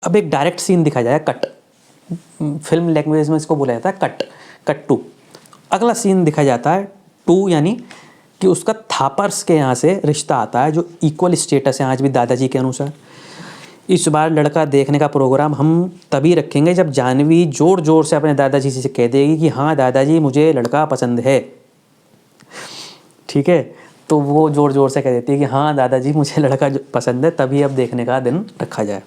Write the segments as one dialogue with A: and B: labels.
A: अब एक direct scene दिखाया जाएगा, कट, फिल्म लैंग्वेज में इसको बोला जाता है कट, कट टू। अगला सीन दिखाया जाता है टू, यानी कि उसका थापर्स के यहाँ से रिश्ता आता है जो इक्वल स्टेटस है आज भी दादाजी के अनुसार। इस बार लड़का देखने का प्रोग्राम हम तभी रखेंगे जब जानवी जोर जोर से अपने दादाजी से कह देगी कि हाँ दादाजी मुझे लड़का पसंद है। ठीक है, तो वो जोर जोर से कह देती है कि हाँ दादाजी मुझे लड़का पसंद है, तभी अब देखने का दिन रखा जाए।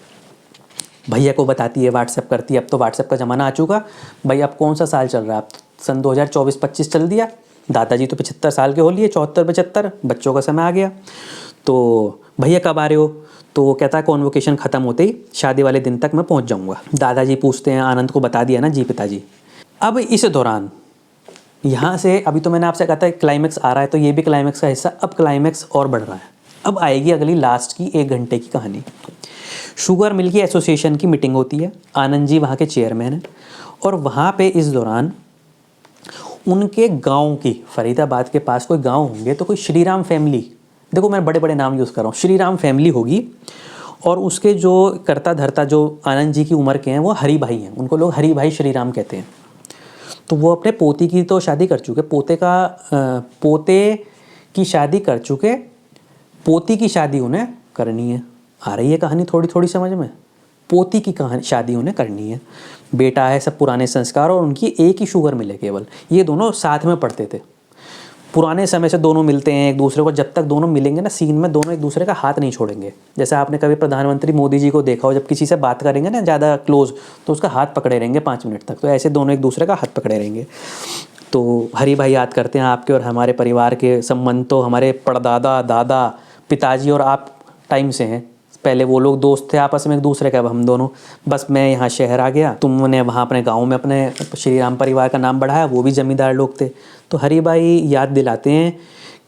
A: भैया को बताती है, व्हाट्सएप करती है। अब तो व्हाट्सएप का ज़माना आ चुका। भाई अब कौन सा साल चल रहा है, अब सन 2024-25 चल दिया। दादाजी तो 75 साल के हो लिए, 74-75, बच्चों का समय आ गया। तो भैया कब आ रहे हो? तो वो कहता है कॉन्वोकेशन ख़त्म होते ही शादी वाले दिन तक मैं पहुंच जाऊंगा। दादाजी पूछते हैं आनंद को बता दिया ना? जी पिताजी। अब इस दौरान यहाँ से, अभी तो मैंने आपसे कहा था क्लाइमैक्स आ रहा है, तो ये भी क्लाइमैक्स का हिस्सा। अब क्लाइमैक्स और बढ़ रहा है। अब आएगी अगली लास्ट की 1 घंटे की कहानी। शुगर मिल की एसोसिएशन की मीटिंग होती है, आनंद जी वहाँ के चेयरमैन हैं, और वहाँ पे इस दौरान उनके गांव की, फरीदाबाद के पास कोई गांव होंगे तो कोई श्रीराम फैमिली, देखो मैं बड़े बड़े नाम यूज़ कर रहा हूँ, श्रीराम फैमिली होगी। और उसके जो करता धरता जो आनंद जी की उम्र के हैं वो हरी भाई हैं, उनको लोग हरी भाई श्रीराम कहते हैं। तो वो अपने पोती की तो शादी कर चुके, पोते की शादी कर चुके, पोती की शादी उन्हें करनी है। आ रही है कहानी थोड़ी थोड़ी समझ में? पोती की कहानी शादी उन्हें करनी है, बेटा है, सब पुराने संस्कार, और उनकी एक ही शुगर मिले केवल। ये दोनों साथ में पढ़ते थे, पुराने समय से दोनों मिलते हैं एक दूसरे को। जब तक दोनों मिलेंगे ना सीन में, दोनों एक दूसरे का हाथ नहीं छोड़ेंगे। जैसे आपने कभी प्रधानमंत्री मोदी जी को देखा हो, जब किसी से बात करेंगे ना ज़्यादा क्लोज, तो उसका हाथ पकड़े रहेंगे 5 मिनट तक। तो ऐसे दोनों एक दूसरे का हाथ पकड़े रहेंगे। तो हरी भाई याद करते हैं आपके और हमारे परिवार के संबंध तो हमारे परदादा, दादा, पिताजी और आप टाइम से हैं। पहले वो लोग दोस्त थे आपस में एक दूसरे का, अब हम दोनों, बस मैं यहाँ शहर आ गया, तुमने वहाँ अपने गांव में अपने श्री राम परिवार का नाम बढ़ाया, वो भी जमींदार लोग थे। तो हरी भाई याद दिलाते हैं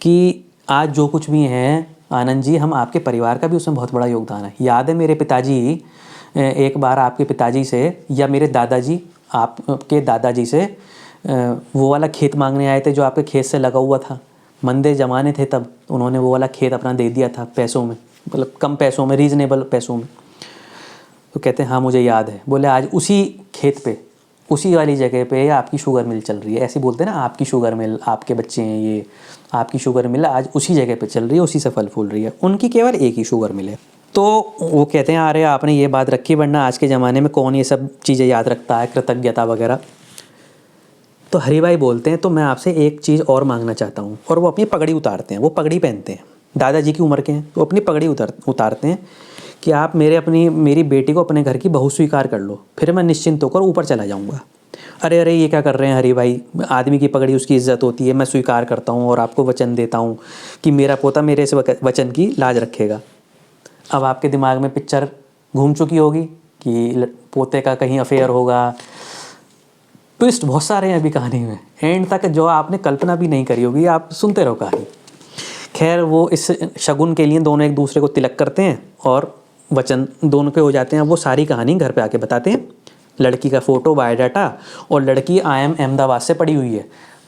A: कि आज जो कुछ भी हैं आनंद जी, हम आपके परिवार का भी उसमें बहुत बड़ा योगदान है। याद है मेरे पिताजी एक बार आपके पिताजी से, या मेरे दादाजी आपके दादाजी से वो वाला खेत मांगने आए थे जो आपके खेत से लगा हुआ था। मंदे ज़माने थे तब, उन्होंने वो वाला खेत अपना दे दिया था पैसों में, मतलब कम पैसों में, रीज़नेबल पैसों में। तो कहते हैं हाँ मुझे याद है। बोले आज उसी खेत पे, उसी वाली जगह पे आपकी शुगर मिल चल रही है। ऐसे बोलते हैं ना, आपकी शुगर मिल, आपके बच्चे हैं ये, आपकी शुगर मिल आज उसी जगह पे चल रही है, उसी से फल फूल रही है। उनकी केवल एक ही शुगर मिल है। तो वो कहते हैं अरे आपने ये बात रखी, वरना आज के ज़माने में कौन ये सब चीज़ें याद रखता है, कृतज्ञता वगैरह। तो हरी भाई बोलते हैं तो मैं आपसे एक चीज़ और मांगना चाहता हूँ। और वो अपनी पगड़ी उतारते हैं, वो पगड़ी पहनते हैं, दादाजी की उम्र के हैं, तो अपनी पगड़ी उतारते हैं कि आप मेरी बेटी को अपने घर की बहू स्वीकार कर लो, फिर मैं निश्चिंत होकर ऊपर चला जाऊँगा। अरे अरे ये क्या कर रहे हैं हरी भाई, आदमी की पगड़ी उसकी इज्जत होती है, मैं स्वीकार करता हूँ और आपको वचन देता हूँ कि मेरा पोता मेरे इस वचन की लाज रखेगा। अब आपके दिमाग में पिक्चर घूम चुकी होगी कि पोते का कहीं अफेयर होगा। ट्विस्ट बहुत सारे हैं अभी कहानी में, एंड तक जो आपने कल्पना भी नहीं करी होगी, आप सुनते रहो कहानी। खैर वो इस शगुन के लिए दोनों एक दूसरे को तिलक करते हैं और वचन दोनों के हो जाते हैं। वो सारी कहानी घर पे आके बताते हैं। लड़की का फ़ोटो, बायोडाटा, और लड़की IIM अहमदाबाद से पड़ी हुई है,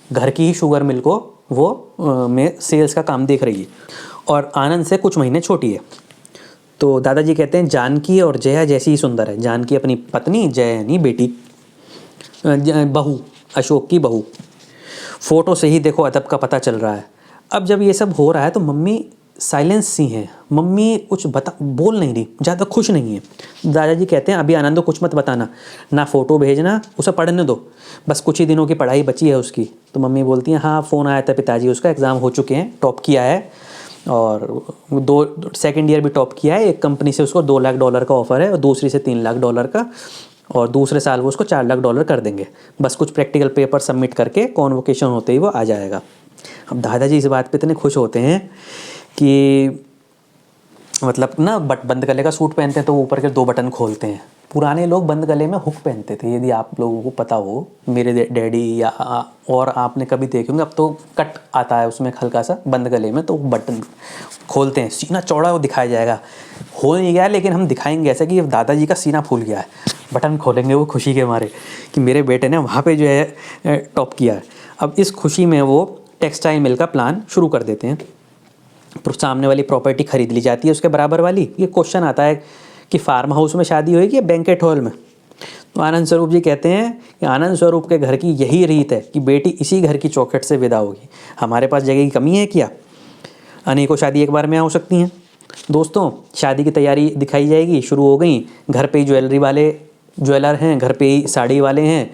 A: घर की ही शुगर मिल को वो में सेल्स का काम देख रही है, और आनंद से कुछ महीने छोटी है। तो दादाजी कहते हैं जानकी और जया जैसी ही सुंदर है। जानकी अपनी पत्नी, जया यानी बेटी, बहू, अशोक की बहू। फ़ोटो से ही देखो अदब का पता चल रहा है। अब जब ये सब हो रहा है तो मम्मी साइलेंस सी हैं, मम्मी कुछ बोल नहीं रही, ज़्यादा खुश नहीं है। दादाजी कहते हैं अभी आनंद को कुछ मत बताना, ना फ़ोटो भेजना, उसे पढ़ने दो, बस कुछ ही दिनों की पढ़ाई बची है उसकी। तो मम्मी बोलती हैं हाँ फ़ोन आया था पिताजी, उसका एग्ज़ाम हो चुके हैं, टॉप किया है, और सेकेंड ईयर भी टॉप किया है। एक कंपनी से उसको $2 लाख का ऑफ़र है, और दूसरी से $3 लाख का, और दूसरे साल वो उसको $4 लाख कर देंगे। बस कुछ प्रैक्टिकल पेपर सबमिट करके कॉन्वोकेशन होते ही वो आ जाएगा। अब दादाजी इस बात पे इतने खुश होते हैं कि मतलब ना बंद गले का सूट पहनते हैं तो ऊपर के 2 बटन खोलते हैं। पुराने लोग बंद गले में हुक पहनते थे, यदि आप लोगों को पता हो, मेरे डैडी या और आपने कभी देखे होंगे। अब तो कट आता है उसमें हल्का सा बंद गले में, तो बटन खोलते हैं, सीना चौड़ा दिखाया जाएगा। हो नहीं गया लेकिन हम दिखाएंगे ऐसा कि दादाजी का सीना फूल गया है। बटन खोलेंगे वो खुशी के मारे कि मेरे बेटे ने वहाँ पे जो है टॉप किया है। अब इस खुशी में वो टेक्सटाइल मिल का प्लान शुरू कर देते हैं। सामने वाली प्रॉपर्टी खरीद ली जाती है उसके बराबर वाली। ये क्वेश्चन आता है कि फार्म हाउस में शादी होगी या बैंकेट हॉल में। तो आनंद स्वरूप जी कहते हैं कि आनंद स्वरूप के घर की यही रीत है कि बेटी इसी घर की चौखट से विदा होगी। हमारे पास जगह की कमी है क्या? अनेकों शादी एक बार में हो सकती हैं। दोस्तों, शादी की तैयारी दिखाई जाएगी, शुरू हो गई। घर पे ही ज्वेलरी वाले ज्वेलर हैं, घर पे ही साड़ी वाले हैं,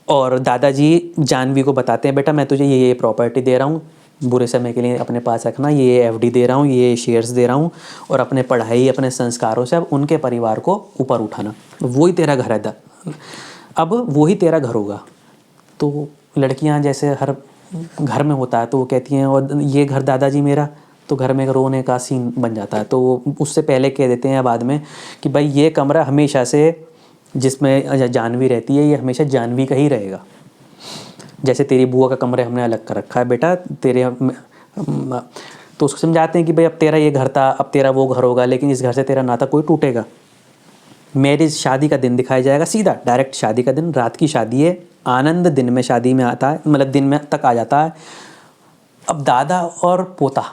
A: और दादाजी जानवी को बताते हैं, बेटा मैं तुझे ये प्रॉपर्टी दे रहा हूँ, बुरे समय के लिए अपने पास रखना, ये एफडी दे रहा हूँ, ये शेयर्स दे रहा हूँ, और अपने पढ़ाई अपने संस्कारों से अब उनके परिवार को ऊपर उठाना, वही तेरा घर है, अब वही तेरा घर होगा। तो लड़कियाँ जैसे हर घर में होता है तो वो कहती हैं, और ये घर दादाजी मेरा, तो घर में रोने का सीन बन जाता है। तो उससे पहले कह देते हैं बाद में कि भाई ये कमरा हमेशा से जिसमें जानवी रहती है ये हमेशा जानवी का ही रहेगा। जैसे तेरी बुआ का कमरे हमने अलग कर रखा है बेटा तेरे, तो उसको समझाते हैं कि भाई अब तेरा ये घर था, अब तेरा वो घर होगा, लेकिन इस घर से तेरा नाता कोई टूटेगा। मैरिज शादी का दिन दिखाया जाएगा, सीधा डायरेक्ट शादी का दिन, रात की शादी है, आनंद दिन में शादी में आता है, मतलब दिन में तक आ जाता है। अब दादा और पोता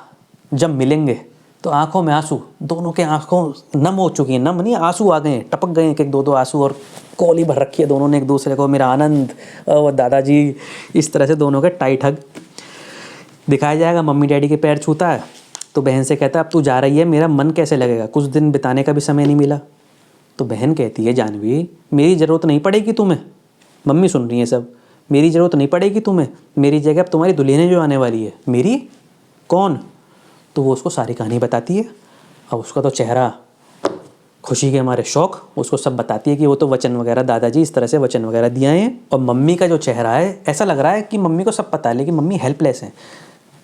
A: जब मिलेंगे तो आंखों में आंसू, दोनों के आंखों नम हो चुकी हैं, नम नहीं आंसू आ गए हैं, टपक गए हैं, एक दो आंसू, और कोली भर रखी है दोनों ने एक दूसरे को, मेरा आनंद और दादाजी, इस तरह से दोनों के टाइट हग दिखाया जाएगा। मम्मी डैडी के पैर छूता है तो बहन से कहता है अब तू जा रही है, मेरा मन कैसे लगेगा, कुछ दिन बिताने का भी समय नहीं मिला। तो बहन कहती है जानवी, मेरी ज़रूरत नहीं पड़ेगी तुम्हें, मम्मी सुन रही है सब, मेरी ज़रूरत नहीं पड़ेगी तुम्हें, मेरी जगह अब तुम्हारी दुल्हन जो आने वाली है। मेरी कौन? तो वो उसको सारी कहानी बताती है। अब उसका तो चेहरा खुशी के हमारे शौक, उसको सब बताती है कि वो तो वचन वगैरह दादाजी इस तरह से वचन वगैरह दिया है। और मम्मी का जो चेहरा है ऐसा लग रहा है कि मम्मी को सब पता है लेकिन मम्मी हेल्पलेस है।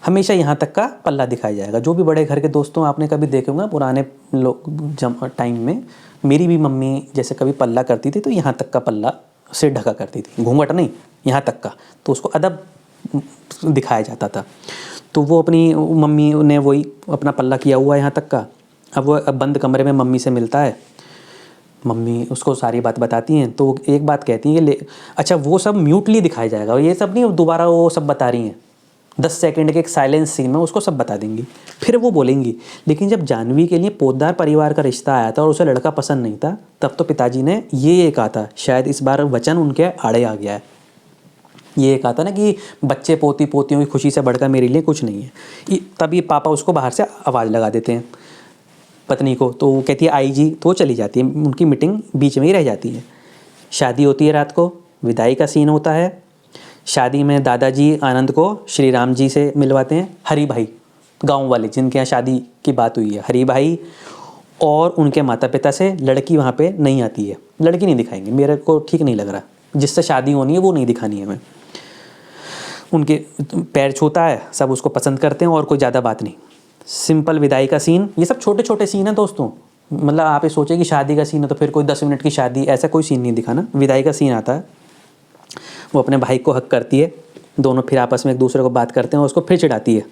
A: हमेशा यहाँ तक का पल्ला दिखाया जाएगा। जो भी बड़े घर के दोस्तों आपने कभी देखे होंगे पुराने लोग टाइम में, मेरी भी मम्मी जैसे कभी पल्ला करती थी तो यहाँ तक का पल्ला से ढका करती थी, घूंघट नहीं, यहाँ तक का, तो उसको अदब दिखाया जाता था। तो वो अपनी मम्मी ने वही अपना पल्ला किया हुआ है यहाँ तक का। अब वो बंद कमरे में मम्मी से मिलता है, मम्मी उसको सारी बात बताती हैं। तो एक बात कहती हैं कि अच्छा वो सब म्यूटली दिखाया जाएगा, और ये सब नहीं दोबारा वो सब बता रही हैं, 10 सेकंड के एक साइलेंस सीन में उसको सब बता देंगी, फिर वो बोलेंगी। लेकिन जब जानवी के लिए पोतदार परिवार का रिश्ता आया था और उसे लड़का पसंद नहीं था, तब तो पिताजी ने ये कहा था, शायद इस बार वचन उनके आड़े आ गया है, ये कहा था ना कि बच्चे पोती पोतियों की खुशी से बढ़कर मेरे लिए कुछ नहीं है। तभी पापा उसको बाहर से आवाज़ लगा देते हैं पत्नी को, तो वो कहती है आई जी, तो वो चली जाती है, उनकी मीटिंग बीच में ही रह जाती है। शादी होती है रात को, विदाई का सीन होता है। शादी में दादाजी आनंद को श्री राम जी से मिलवाते हैं, हरी भाई गाँव वाले जिनके यहाँ शादी की बात हुई है, हरी भाई और उनके माता पिता से। लड़की वहाँ पे नहीं आती है, लड़की नहीं दिखाएंगे, मेरे को ठीक नहीं लग रहा, जिससे शादी होनी है वो नहीं दिखानी है हमें। उनके पैर छूता है, सब उसको पसंद करते हैं और कोई ज़्यादा बात नहीं, सिंपल विदाई का सीन। ये सब छोटे छोटे सीन हैं दोस्तों, मतलब आप ये सोचे कि शादी का सीन है तो फिर कोई 10 मिनट की शादी, ऐसा कोई सीन नहीं दिखाना। विदाई का सीन आता है, वो अपने भाई को हक करती है, दोनों फिर आपस में एक दूसरे को बात करते हैं और उसको फिर चिढ़ाती है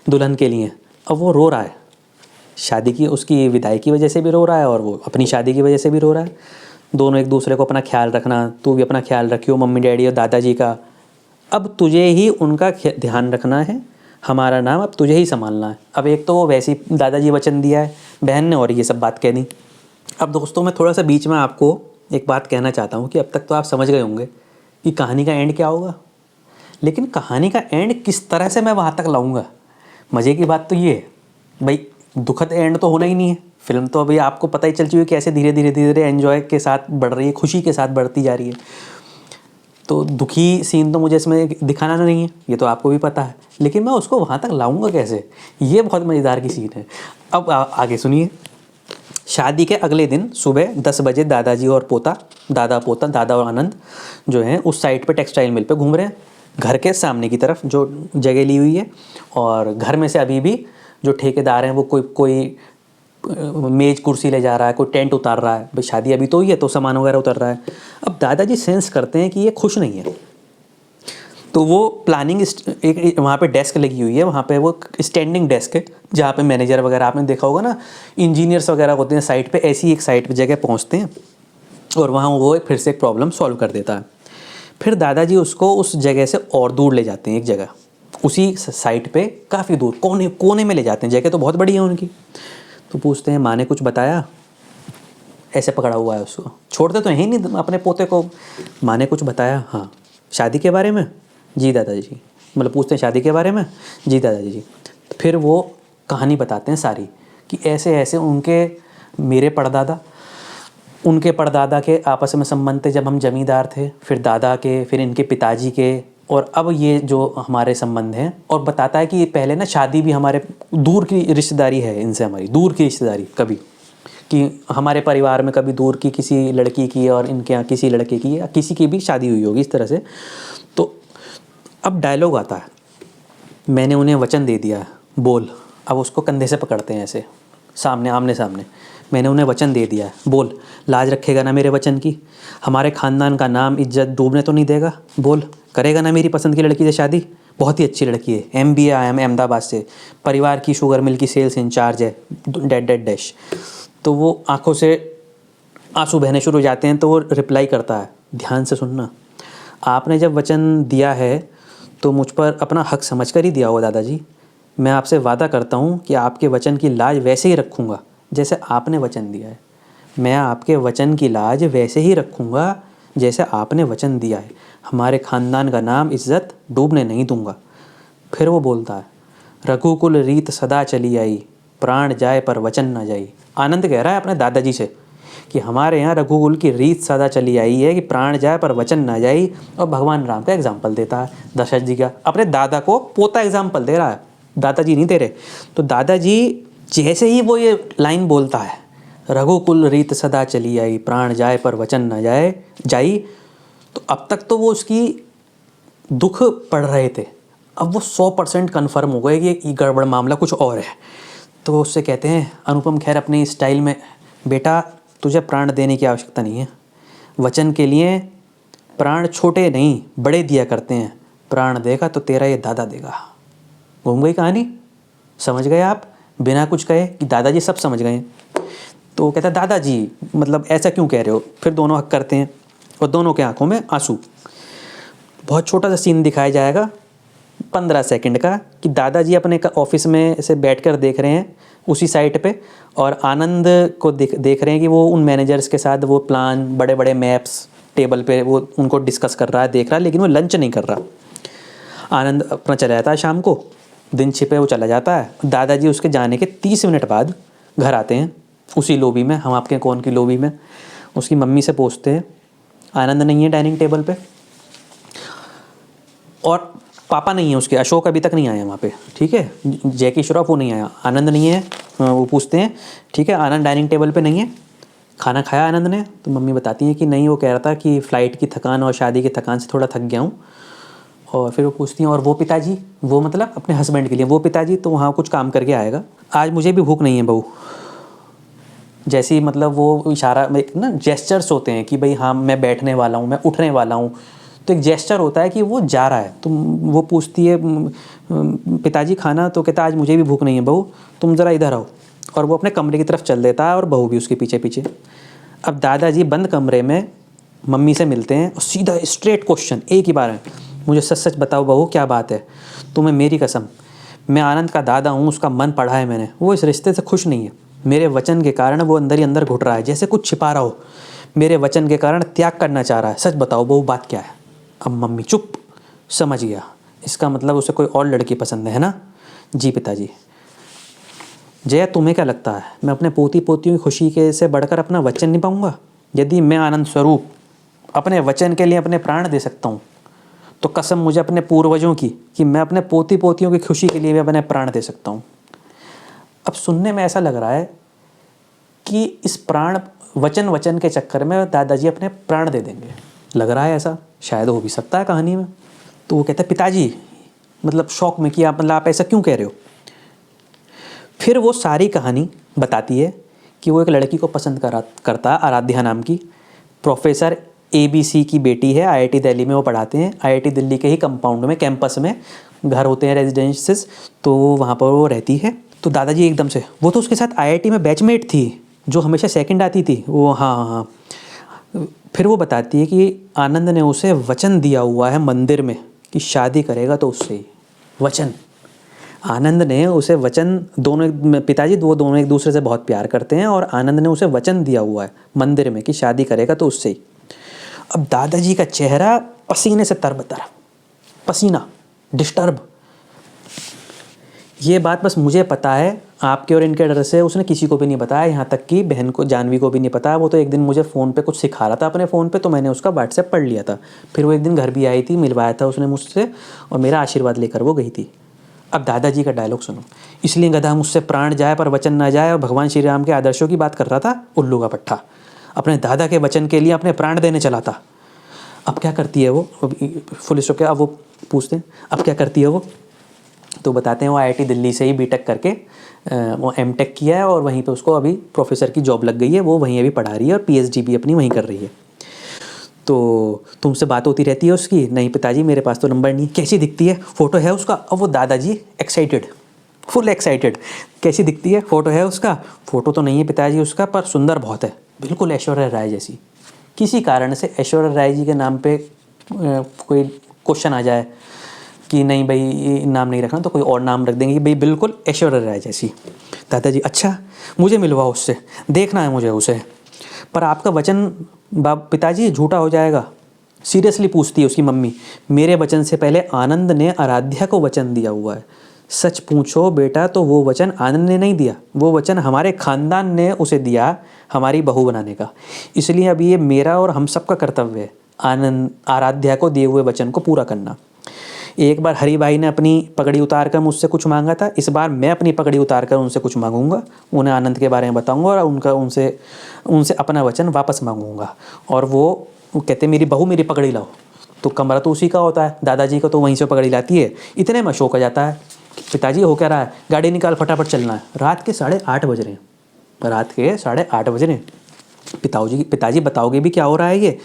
A: दुल्हन के लिए। अब वो रो रहा है, शादी की उसकी विदाई की वजह से भी रो रहा है और वो अपनी शादी की वजह से भी रो रहा है। दोनों एक दूसरे को अपना ख्याल रखना, तू भी अपना ख्याल रखियो मम्मी डैडी और दादाजी का, अब तुझे ही उनका ध्यान रखना है, हमारा नाम अब तुझे ही संभालना है। अब एक तो वो वैसे ही दादाजी वचन दिया है बहन ने, और ये सब बात कह दी। अब दोस्तों मैं थोड़ा सा बीच में आपको एक बात कहना चाहता हूँ कि अब तक तो आप समझ गए होंगे कि कहानी का एंड क्या होगा, लेकिन कहानी का एंड किस तरह से मैं वहाँ तक लाऊंगा। मज़े की बात तो ये है भाई, दुखद एंड तो होना ही नहीं है। फिल्म तो अभी आपको पता ही चल चुकी है कैसे धीरे धीरे धीरे धीरे एंजॉय के साथ बढ़ रही है, खुशी के साथ बढ़ती जा रही है। तो दुखी सीन तो मुझे इसमें दिखाना नहीं है, ये तो आपको भी पता है, लेकिन मैं उसको वहाँ तक लाऊंगा कैसे, ये बहुत मज़ेदार की सीन है। अब आगे सुनिए। शादी के अगले दिन सुबह 10 बजे दादाजी और पोता, दादा और आनंद जो हैं उस साइड पे टेक्सटाइल मिल पे घूम रहे हैं, घर के सामने की तरफ जो जगह ली हुई है। और घर में से अभी भी जो ठेकेदार हैं वो कोई मेज कुर्सी ले जा रहा है, कोई टेंट उतार रहा है, भाई शादी अभी तो ही है तो सामान वगैरह उतर रहा है। अब दादाजी सेंस करते हैं कि ये खुश नहीं है, तो वो प्लानिंग एक वहाँ पे डेस्क लगी हुई है, वहाँ पे वो स्टैंडिंग डेस्क है जहाँ पे मैनेजर वगैरह आपने देखा होगा ना, इंजीनियर्स वगैरह होते हैं साइट पे, ऐसी एक साइट पे जगह पहुँचते हैं और वहाँ वो फिर से एक प्रॉब्लम सॉल्व कर देता है। फिर दादाजी उसको उस जगह से और दूर ले जाते हैं, एक जगह उसी साइट पे काफ़ी दूर कोने में ले जाते हैं, जगह तो बहुत बड़ी है उनकी। तो पूछते हैं माँ ने कुछ बताया? ऐसे पकड़ा हुआ है उसको, छोड़ते तो है ही नहीं अपने पोते को। माँ ने कुछ बताया, हाँ शादी के बारे में, जी दादाजी, मतलब पूछते हैं शादी के बारे में, जी दादाजी। फिर वो कहानी बताते हैं सारी कि ऐसे ऐसे मेरे परदादा, उनके परदादा के आपस में संबंध थे जब हम जमींदार थे, फिर दादा के, फिर इनके पिताजी के, और अब ये जो हमारे संबंध हैं। और बताता है कि पहले ना शादी भी हमारे दूर की रिश्तेदारी है इनसे, हमारी दूर की रिश्तेदारी कभी, कि हमारे परिवार में कभी दूर की किसी लड़की की और इनके यहाँ किसी लड़के की या किसी की भी शादी हुई होगी इस तरह से। तो अब डायलॉग आता है, मैंने उन्हें वचन दे दिया है, बोल। अब उसको कंधे से पकड़ते हैं ऐसे सामने, आमने सामने, मैंने उन्हें वचन दे दिया है, बोल लाज रखेगा ना मेरे वचन की, हमारे ख़ानदान का नाम इज्जत डूबने तो नहीं देगा, बोल करेगा ना मेरी पसंद की लड़की से शादी, बहुत ही अच्छी लड़की है, MBA अहमदाबाद से, परिवार की शुगर मिल की सेल्स इंचार्ज है, डैड डैड डैश। तो वो आंखों से आंसू बहने शुरू हो जाते हैं। तो वो रिप्लाई करता है, ध्यान से सुनना, आपने जब वचन दिया है तो मुझ पर अपना हक समझ कर ही दिया होगा दादाजी। मैं आपसे वादा करता हूँ कि आपके वचन की लाज वैसे ही रखूँगा जैसे आपने वचन दिया है। मैं आपके वचन की लाज वैसे ही रखूँगा जैसे आपने वचन दिया है। हमारे ख़ानदान का नाम इज्जत डूबने नहीं दूँगा। फिर वो बोलता है, रघुकुल रीत सदा चली आई, प्राण जाए पर वचन न जाई। आनंद कह रहा है अपने दादाजी से कि हमारे यहाँ रघुकुल की रीत सदा चली आई है कि प्राण जाए पर वचन ना जाए। और भगवान राम का एग्जाम्पल देता है, दशरथ जी का, अपने दादा को पोता एग्जाम्पल दे रहा है, दादाजी नहीं दे रहे। तो दादाजी जैसे ही वो ये लाइन बोलता है, रघुकुल रीत सदा चली आई, प्राण जाए पर वचन ना जाई, तो अब तक तो वो उसकी दुख पढ़ रहे थे, अब वो 100% कन्फर्म हो गए कि ये गड़बड़ मामला कुछ और है। तो उससे कहते हैं अनुपम खेर अपनी स्टाइल में, बेटा तुझे प्राण देने की आवश्यकता नहीं है, वचन के लिए प्राण छोटे नहीं बड़े दिया करते हैं, प्राण देगा तो तेरा ये दादा देगा। घूम गई कहानी, समझ गए आप बिना कुछ कहे कि दादाजी सब समझ गए। तो वो कहता है दादाजी मतलब ऐसा क्यों कह रहे हो। फिर दोनों हक करते हैं और दोनों के आंखों में आंसू। बहुत छोटा सा सीन दिखाया जाएगा 15 सेकंड का कि दादाजी अपने ऑफिस में से बैठकर देख रहे हैं उसी साइट पे, और आनंद को देख रहे हैं कि वो उन मैनेजर्स के साथ वो प्लान, बड़े बड़े मैप्स टेबल पे वो उनको डिस्कस कर रहा है, देख रहा है, लेकिन वो लंच नहीं कर रहा। आनंद अपना चला जाता है, शाम को दिन छिपे वो चला जाता है। दादाजी उसके जाने के 30 मिनट बाद घर आते हैं, उसी लॉबी में, हम आपके कौन की लॉबी में। उसकी मम्मी से पूछते हैं, आनंद नहीं है डाइनिंग टेबल पे, और पापा नहीं है उसके, अशोक अभी तक नहीं आया वहाँ पे, ठीक है, जैकी श्रॉफ वो नहीं आया, आनंद नहीं है। वो पूछते हैं, ठीक है आनंद डाइनिंग टेबल पे नहीं है, खाना खाया आनंद ने? तो मम्मी बताती हैं कि नहीं, वो कह रहा था कि फ़्लाइट की थकान और शादी की थकान से थोड़ा थक गया हूँ। और फिर वो पूछती हैं, और वो पिताजी, वो मतलब अपने हस्बैंड के लिए, वो पिताजी तो वहाँ कुछ काम करके आएगा, आज मुझे भी भूख नहीं है बहू। जैसी मतलब वो इशारा में ना जेस्चर्स होते हैं कि भाई हाँ मैं बैठने वाला हूँ, मैं उठने वाला हूँ, तो एक जेस्चर होता है कि वो जा रहा है। तो वो पूछती है पिताजी खाना? तो कहता आज मुझे भी भूख नहीं है बहू, तुम ज़रा इधर आओ। और वो अपने कमरे की तरफ चल देता है और बहू भी उसके पीछे पीछे। अब दादाजी बंद कमरे में मम्मी से मिलते हैं और सीधा स्ट्रेट क्वेश्चन एक ही बार है, मुझे सच सच बताओ बहू क्या बात है? तुम्हें मेरी कसम, मैं आनंद का दादा हूँ, उसका मन पढ़ा है मैंने, वो इस रिश्ते से खुश नहीं है। मेरे वचन के कारण वो अंदर ही अंदर घुट रहा है, जैसे कुछ छिपा रहा हो। मेरे वचन के कारण त्याग करना चाह रहा है। सच बताओ बहू बात क्या है? अब मम्मी चुप, समझ गया, इसका मतलब उसे कोई और लड़की पसंद है ना? जी पिताजी। जया तुम्हें क्या लगता है मैं अपने पोती पोतियों की खुशी के से बढ़कर अपना वचन निभाऊंगा? यदि मैं आनंद स्वरूप अपने वचन के लिए अपने प्राण दे सकता हूँ, तो कसम मुझे अपने पूर्वजों की कि मैं अपने पोती पोतियों की खुशी के लिए भी अपने प्राण दे सकता हूँ। अब सुनने में ऐसा लग रहा है कि इस प्राण वचन के चक्कर में दादाजी अपने प्राण दे देंगे, लग रहा है ऐसा, शायद हो भी सकता है कहानी में। तो वो कहता है पिताजी, मतलब शौक में कि मतलब आप ऐसा क्यों कह रहे हो? फिर वो सारी कहानी बताती है कि वो एक लड़की को पसंद करता, आराध्या नाम की, प्रोफेसर ABC की बेटी है, IIT दिल्ली में वो पढ़ाते हैं। IIT दिल्ली के ही कंपाउंड में, कैंपस में घर होते हैं, रेजिडेंसेस, तो वहाँ पर वो रहती है। तो दादाजी एकदम से, वो तो उसके साथ IIT में बैचमेट थी जो हमेशा सेकंड आती थी वो, हाँ। फिर वो बताती है कि आनंद ने उसे वचन दिया हुआ है मंदिर में कि शादी करेगा तो उससे ही। वचन, आनंद ने उसे वचन, दोनों पिताजी वो दोनों एक दूसरे से बहुत प्यार करते हैं और आनंद ने उसे वचन दिया हुआ है मंदिर में कि शादी करेगा तो उससे ही। अब दादाजी का चेहरा पसीने से तरबतर, पसीना, डिस्टर्ब। ये बात बस मुझे पता है, आपके और इनके डर से उसने किसी को भी नहीं बताया, यहाँ तक कि बहन को, जानवी को भी नहीं पता। वो तो एक दिन मुझे फ़ोन पे कुछ सिखा रहा था अपने फ़ोन पे, तो मैंने उसका व्हाट्सएप पढ़ लिया था। फिर वो एक दिन घर भी आई थी, मिलवाया था उसने मुझसे और मेरा आशीर्वाद लेकर वो गई थी। अब दादाजी का डायलॉग सुनो। इसलिए गधा मुझसे प्राण जाए पर वचन ना जाए, और भगवान श्री राम के आदर्शों की बात कर रहा था उल्लू का पट्टा। अपने दादा के वचन के लिए अपने प्राण देने चला था। अब क्या करती है वो, फुल स्टॉप क्या, अब वो पूछते हैं अब क्या करती है वो, तो बताते हैं वो IIT दिल्ली से ही बीटेक करके वो एमटेक किया है और वहीं पे उसको अभी प्रोफेसर की जॉब लग गई है। वो वहीं अभी पढ़ा रही है और PhD भी अपनी वहीं कर रही है। तो तुमसे बात होती रहती है उसकी? नहीं पिताजी मेरे पास तो नंबर नहीं। कैसी दिखती है? फ़ोटो है उसका? अब वो दादाजी एक्साइटेड, फुल एक्साइटेड। कैसी दिखती है? फ़ोटो है उसका? फ़ोटो तो नहीं है पिताजी उसका, पर सुंदर बहुत है, बिल्कुल ऐश्वर्या राय जैसी। किसी कारण से ऐश्वर्या राय जी के नाम पे कोई क्वेश्चन आ जाए कि नहीं भाई ये नाम नहीं रखना, तो कोई और नाम रख देंगे कि भाई बिल्कुल ऐश्वर्या राय जैसी। दादाजी अच्छा मुझे मिलवाओ उससे, देखना है मुझे उसे। पर आपका वचन पिताजी झूठा हो जाएगा। सीरियसली पूछती है उसकी मम्मी। मेरे वचन से पहले आनंद ने आराध्या को वचन दिया हुआ है। सच पूछो बेटा तो वो वचन आनंद ने नहीं दिया, वो वचन हमारे खानदान ने उसे दिया हमारी बहू बनाने का। इसलिए अब ये मेरा और हम सब का कर्तव्य है आराध्या को दिए हुए वचन को पूरा करना। एक बार हरि भाई ने अपनी पगड़ी उतार कर मुझसे कुछ मांगा था, इस बार मैं अपनी पगड़ी उतार कर उनसे कुछ मांगूंगा। उन्हें आनंद के बारे में बताऊंगा और उनसे अपना वचन वापस मांगूंगा। और वो कहते मेरी बहू मेरी पगड़ी लाओ, तो कमरा तो उसी का होता है, दादाजी को तो वहीं से पगड़ी लाती है। इतने में अशोक आ जाता है। पिताजी हो क्या रहा है? गाड़ी निकाल फटाफट चलना है। रात के 8:30 बज रहे हैं, रात के 8:30 बज रहे हैं। पिताजी बताओगे भी क्या हो रहा है? ये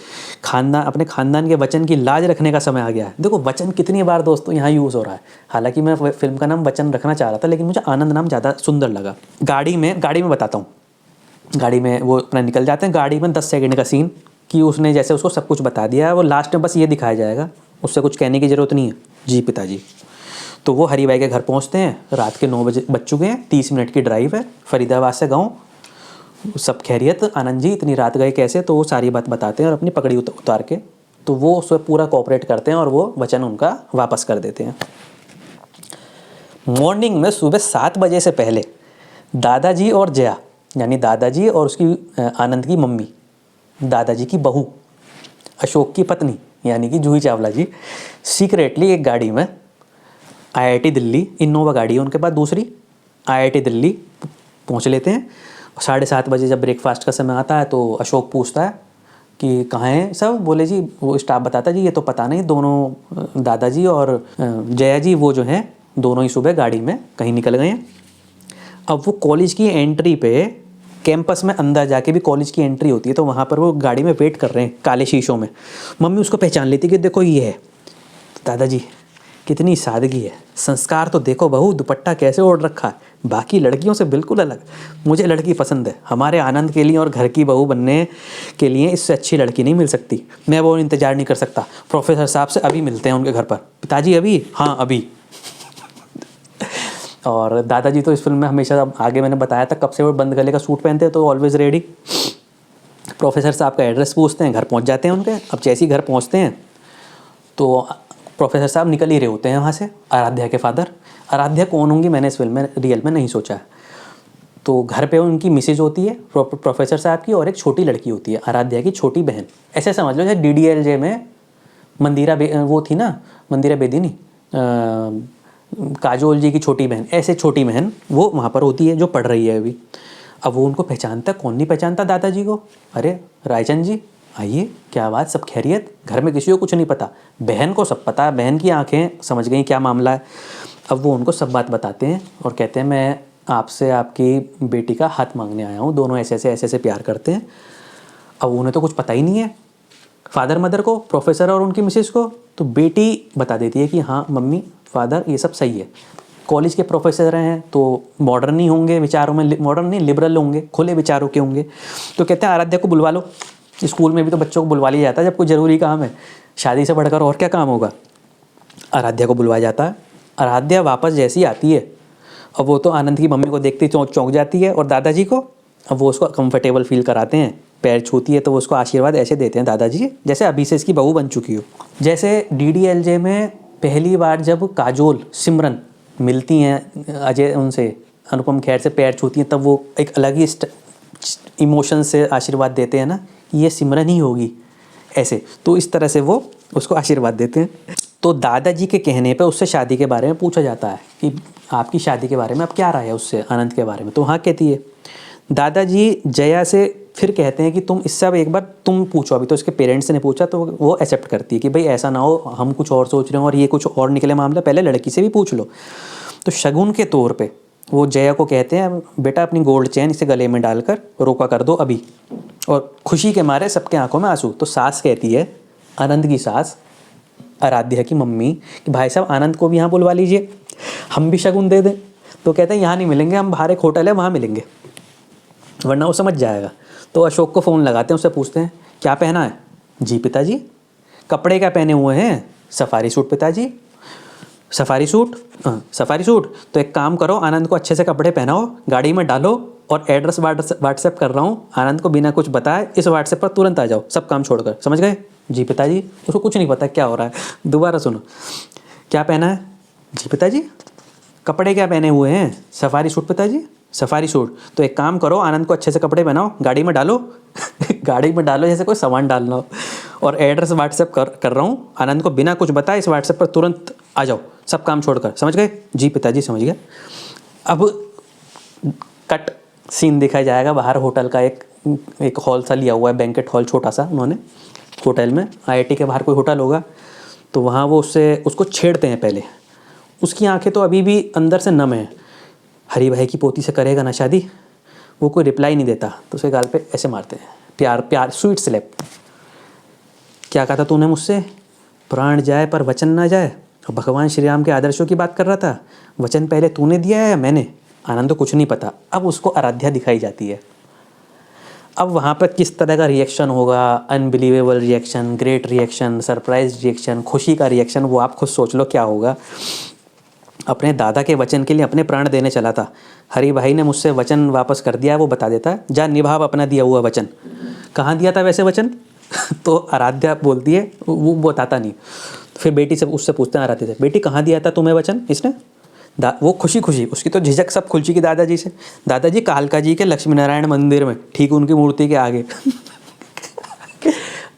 A: अपने खानदान के वचन की लाज रखने का समय आ गया है। देखो वचन कितनी बार दोस्तों यहाँ यूज़ हो रहा है। हालांकि मैं फिल्म का नाम वचन रखना चाह रहा था, लेकिन मुझे आनंद नाम ज़्यादा सुंदर लगा। गाड़ी में बताता हूँ। गाड़ी में वो अपना निकल जाते हैं। गाड़ी में 10 सेकंड का सीन कि उसने जैसे उसको सब कुछ बता दिया है, वो लास्ट में बस ये दिखाया जाएगा, उससे कुछ कहने की ज़रूरत नहीं है। जी पिताजी। तो वो हरी भाई के घर पहुँचते हैं। रात के 9 बज चुके हैं, 30 मिनट की ड्राइव है फरीदाबाद से गाँव। सब खैरियत? आनंद जी इतनी रात गए कैसे? तो वो सारी बात बताते हैं और अपनी पगड़ी उतार के, तो वो उसमें पूरा कोऑपरेट करते हैं और वो वचन उनका वापस कर देते हैं। मॉर्निंग में सुबह 7 बजे से पहले दादाजी और जया, यानी दादाजी और उसकी आनंद की मम्मी, दादाजी की बहू, अशोक की पत्नी यानी कि जूही चावला जी, सीक्रेटली एक गाड़ी में IIT दिल्ली, इनोवा गाड़ी है उनके पास दूसरी, IIT दिल्ली पहुँच लेते हैं। 7:30 बजे जब ब्रेकफास्ट का समय आता है तो अशोक पूछता है कि कहाँ हैं सब? बोले जी, वो स्टाफ बताता जी ये तो पता नहीं, दोनों दादाजी और जया जी वो जो हैं दोनों ही सुबह गाड़ी में कहीं निकल गए हैं। अब वो कॉलेज की एंट्री पे, कैंपस में अंदर जाके भी कॉलेज की एंट्री होती है, तो वहाँ पर वो गाड़ी में वेट कर रहे हैं काले शीशों में। मम्मी उसको पहचान लेती कि देखो ये है। दादाजी कितनी सादगी है, संस्कार तो देखो बहू, दुपट्टा कैसे ओढ़ रखा है, बाकी लड़कियों से बिल्कुल अलग। मुझे लड़की पसंद है, हमारे आनंद के लिए और घर की बहू बनने के लिए इससे अच्छी लड़की नहीं मिल सकती। मैं वो इंतज़ार नहीं कर सकता। प्रोफेसर साहब से अभी मिलते हैं उनके घर पर। पिताजी अभी? हाँ अभी। और दादाजी तो इस फिल्म में हमेशा, आगे मैंने बताया था कब से वो बंद गले का सूट पहनते हैं, तो ऑलवेज रेडी। प्रोफेसर साहब का एड्रेस पूछते हैं, घर पहुँच जाते हैं उनके। अब जैसे ही घर पहुँचते हैं तो प्रोफेसर साहब निकल ही रहे होते हैं वहाँ से, आराध्या के फादर। आराध्या कौन होंगी मैंने इस फिल्म में रियल में नहीं सोचा है। तो घर पे उनकी मिसेज होती है प्रोफेसर साहब की, और एक छोटी लड़की होती है आराध्या की छोटी बहन। ऐसे समझ लो जैसे DDLJ में मंदिरा वो थी ना, मंदिरा बेदी नहीं, काजोल जी की छोटी बहन, ऐसे छोटी बहन वो वहाँ पर होती है जो पढ़ रही है अभी। अब वो उनको पहचानता, कौन नहीं पहचानता दादाजी को? अरे रायचंद जी आइए, क्या बात, सब खैरियत? घर में किसी को कुछ नहीं पता, बहन को सब पता है। बहन की आंखें समझ गई क्या मामला है। अब वो उनको सब बात बताते हैं और कहते हैं मैं आपसे आपकी बेटी का हाथ मांगने आया हूँ, दोनों ऐसे प्यार करते हैं। अब उन्हें तो कुछ पता ही नहीं है, फादर मदर को, प्रोफेसर और उनकी मिसेस को। तो बेटी बता देती है कि हाँ मम्मी फादर ये सब सही है। कॉलेज के प्रोफेसर हैं तो मॉडर्न ही होंगे विचारों में, मॉडर्न नहीं लिबरल होंगे, खुले विचारों के होंगे। तो कहते हैं आराध्या को बुलवा लो। स्कूल में भी तो बच्चों को बुलवा लिया जाता है जब कोई ज़रूरी काम है, शादी से बढ़कर और क्या काम होगा। आराध्या को बुलवाया जाता है। आराध्या वापस जैसी आती है, अब वो तो आनंद की मम्मी को देखते ही चौंक जाती है, और दादाजी को, अब वो उसको कंफर्टेबल फील कराते हैं, पैर छूती है तो वो उसको आशीर्वाद ऐसे देते हैं दादाजी, जैसे अभी से इसकी बहू बन चुकी हो। जैसे DDLJ में पहली बार जब काजोल सिमरन मिलती हैं अजय उनसे, अनुपम खेर से पैर छूती हैं, तब वो एक अलग ही इमोशन से आशीर्वाद देते हैं ना, ये सिमरन ही होगी ऐसे, तो इस तरह से वो उसको आशीर्वाद देते हैं। तो दादाजी के कहने पे उससे शादी के बारे में पूछा जाता है कि आपकी शादी के बारे में अब क्या राय है उससे, आनंद के बारे में, तो हाँ कहती है। दादाजी जया से फिर कहते हैं कि तुम इससे अब एक बार तुम पूछो, अभी तो इसके पेरेंट्स ने पूछा, तो वो एक्सेप्ट करती है कि भाई ऐसा ना हो हम कुछ और सोच रहे हो और ये कुछ और निकले मामला, पहले लड़की से भी पूछ लो। तो शगुन के तौर पे वो जया को कहते हैं बेटा अपनी गोल्ड चेन इसे गले में डालकर रोका कर दो अभी, और खुशी के मारे सबके आंखों में आंसू। तो सास कहती है, आनंद की सास आराध्या की मम्मी, कि भाई साहब आनंद को भी यहाँ बुलवा लीजिए, हम भी शगुन दे दें। तो कहते हैं यहाँ नहीं मिलेंगे, हम बाहर एक होटल है वहाँ मिलेंगे, वरना वो समझ जाएगा। तो अशोक को फ़ोन लगाते हैं, उससे पूछते हैं क्या पहना है? जी पिताजी। कपड़े क्या पहने हुए हैं? सफारी सूट पिताजी। Safari suit? हाँ सफारी सूट। तो एक काम करो, आनंद को अच्छे से कपड़े पहनाओ, गाड़ी में डालो, और एड्रेस व्हाट्सएप कर रहा हूँ, आनंद को बिना कुछ बताए इस व्हाट्सएप पर तुरंत आ जाओ, सब काम छोड़कर। समझ गए? जी पिताजी। उसको कुछ नहीं पता क्या हो रहा है, दोबारा सुनो। क्या पहना है? जी पिताजी। कपड़े क्या पहने हुए हैं? सफारी सूट पिताजी। Safari suit. तो एक काम करो, आनंद को अच्छे से कपड़े पहनाओ, गाड़ी में डालो गाड़ी में डालो जैसे कोई सामान डालना हो, और एड्रेस व्हाट्सएप कर रहा हूँ, आनंद को बिना कुछ बताए इस व्हाट्सएप पर तुरंत आ जाओ, सब काम छोड़कर। समझ गए? जी पिताजी समझ गया। अब कट सीन दिखाया जाएगा बाहर होटल का, एक हॉल सा लिया हुआ है, बैंकेट हॉल छोटा सा उन्होंने होटल में, IIT के बाहर कोई होटल होगा, तो वहाँ वो उसको छेड़ते हैं पहले। उसकी आंखें तो अभी भी अंदर से नम है, हरी भाई की पोती से करेगा ना शादी। वो कोई रिप्लाई नहीं देता, तो उसके गाल पे ऐसे मारते हैं, प्यार प्यार स्वीट स्लैप। क्या कहा था तूने मुझसे? प्राण जाए पर वचन ना जाए। और भगवान श्री राम के आदर्शों की बात कर रहा था, वचन पहले तूने दिया है या मैंने? आनंद को कुछ नहीं पता। अब उसको आराध्या दिखाई जाती है। अब वहाँ पर किस तरह का रिएक्शन होगा, unbelievable reaction, great reaction, surprise reaction, खुशी का रिएक्शन, वो आप खुद सोच लो क्या होगा। अपने दादा के वचन के लिए अपने प्राण देने चला था, हरी भाई ने मुझसे वचन वापस कर दिया, वो बता देता है, जा निभाव अपना दिया हुआ वचन। कहाँ दिया था वैसे वचन? तो आराध्या बोलती है वो बताता नहीं। फिर बेटी से उससे पूछते हैं आराध्या से, बेटी कहाँ दिया था तुम्हें वचन इसने? वो खुशी उसकी तो झिझक सब खुल चुकी दादाजी से। दादाजी कालका जी के लक्ष्मी नारायण मंदिर में, ठीक उनकी मूर्ति के आगे।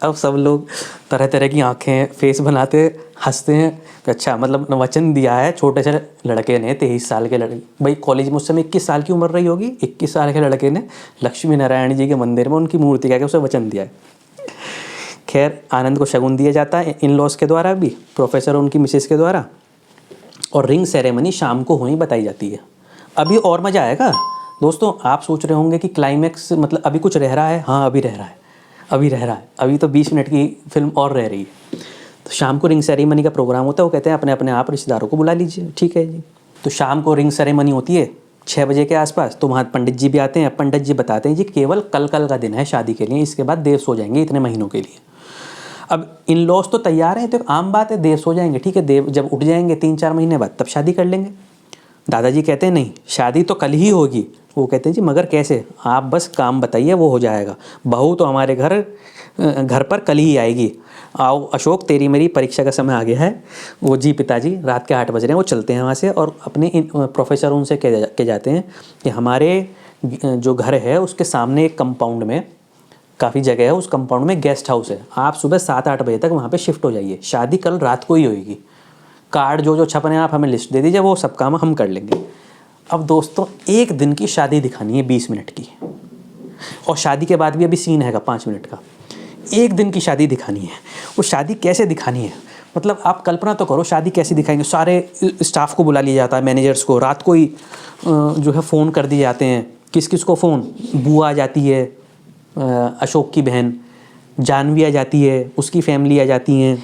A: अब सब लोग तरह तरह की आंखें फेस बनाते हंसते हैं। अच्छा मतलब वचन दिया है छोटे से लड़के ने, 23 साल के लड़के, भाई कॉलेज में उस समय 21 साल की उम्र रही होगी, 21 साल के लड़के ने लक्ष्मी नारायण जी के मंदिर में उनकी मूर्ति के आगे उसे वचन दिया है। खैर आनंद को शगुन दिया जाता है इन लॉज के द्वारा भी, प्रोफेसर उनकी मिसेस के द्वारा, और रिंग सेरेमनी शाम को होनी बताई जाती है। अभी और मज़ा आएगा दोस्तों। आप सोच रहे होंगे कि क्लाइमैक्स मतलब अभी कुछ रह रहा है, हाँ अभी रह रहा है, अभी तो 20 मिनट की फिल्म और रह रही है। तो शाम को रिंग सेरेमनी का प्रोग्राम होता है, वो कहते हैं अपने अपने आप रिश्तेदारों को बुला लीजिए। ठीक है जी। तो शाम को रिंग सेरेमनी होती है 6 बजे के आसपास, तो वहाँ पंडित जी भी आते हैं। पंडित जी बताते हैं जी केवल कल का दिन है शादी के लिए, इसके बाद देर सो जाएंगे इतने महीनों के लिए। अब इन लॉज तो तैयार हैं, तो आम बात है देर सो जाएंगे, ठीक है, देव जब उठ जाएंगे 3-4 महीने बाद तब शादी कर लेंगे। दादाजी कहते हैं नहीं शादी तो कल ही होगी। वो कहते हैं जी मगर कैसे? आप बस काम बताइए वो हो जाएगा, बहू तो हमारे घर पर कल ही आएगी। आओ अशोक तेरी मेरी परीक्षा का समय आ गया है। वो जी पिताजी रात के 8 बज रहे हैं। वो चलते हैं वहाँ से, और अपने प्रोफेसर उनसे कह जाते हैं कि हमारे जो घर है उसके सामने एक कंपाउंड में काफ़ी जगह है, उस कंपाउंड में गेस्ट हाउस है, आप सुबह 7-8 बजे तक वहाँ पे शिफ्ट हो जाइए, शादी कल रात को ही होगी। कार्ड जो छपने आप हमें लिस्ट दे दीजिए, वो सब काम हम कर लेंगे। अब दोस्तों एक दिन की शादी दिखानी है 20 मिनट की, और शादी के बाद भी अभी सीन हैगा 5 मिनट का। एक दिन की शादी दिखानी है। वो शादी कैसे दिखानी है मतलब आप कल्पना तो करो, शादी कैसे दिखाएंगे। सारे स्टाफ को बुला लिया जाता है, मैनेजर्स को, रात को ही जो है फ़ोन कर दिए जाते हैं। किस किस को फ़ोन? बुआ आ जाती है, अशोक की बहन जानवी आ जाती है, उसकी फैमिली आ जाती हैं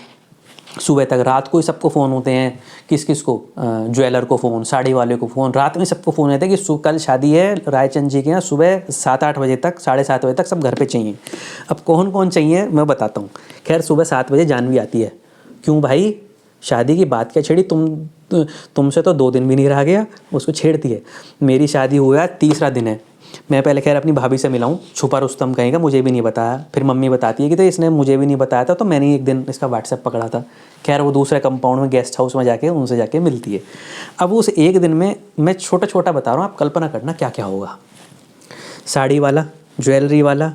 A: सुबह तक। रात को ही सबको फ़ोन होते हैं, किस किस को? ज्वेलर को फ़ोन, साड़ी वाले को फ़ोन, रात में सबको फ़ोन होता है कि कल शादी है रायचंद जी के यहाँ, सुबह 7-8 बजे तक, 7:30 बजे तक सब घर पे चाहिए। अब कौन कौन चाहिए मैं बताता हूँ। खैर सुबह 7 बजे जानवी आती है। क्यों भाई शादी की बात क्या छेड़ी, तुमसे तो 2 दिन भी नहीं रहा गया, उसको छेड़ती है। मेरी शादी हुआ 3रा दिन है, मैं पहले खैर अपनी भाभी से मिला हूँ, छुपा रुस्तम कहेगा, मुझे भी नहीं बताया। फिर मम्मी बताती है कि तो इसने मुझे भी नहीं बताया था, तो मैंने एक दिन इसका व्हाट्सएप पकड़ा था। खैर वो दूसरे कंपाउंड में गेस्ट हाउस में जाके उनसे जाके मिलती है। अब उस एक दिन में मैं छोटा छोटा बता रहा हूँ, आप कल्पना करना क्या क्या होगा। साड़ी वाला, ज्वेलरी वाला,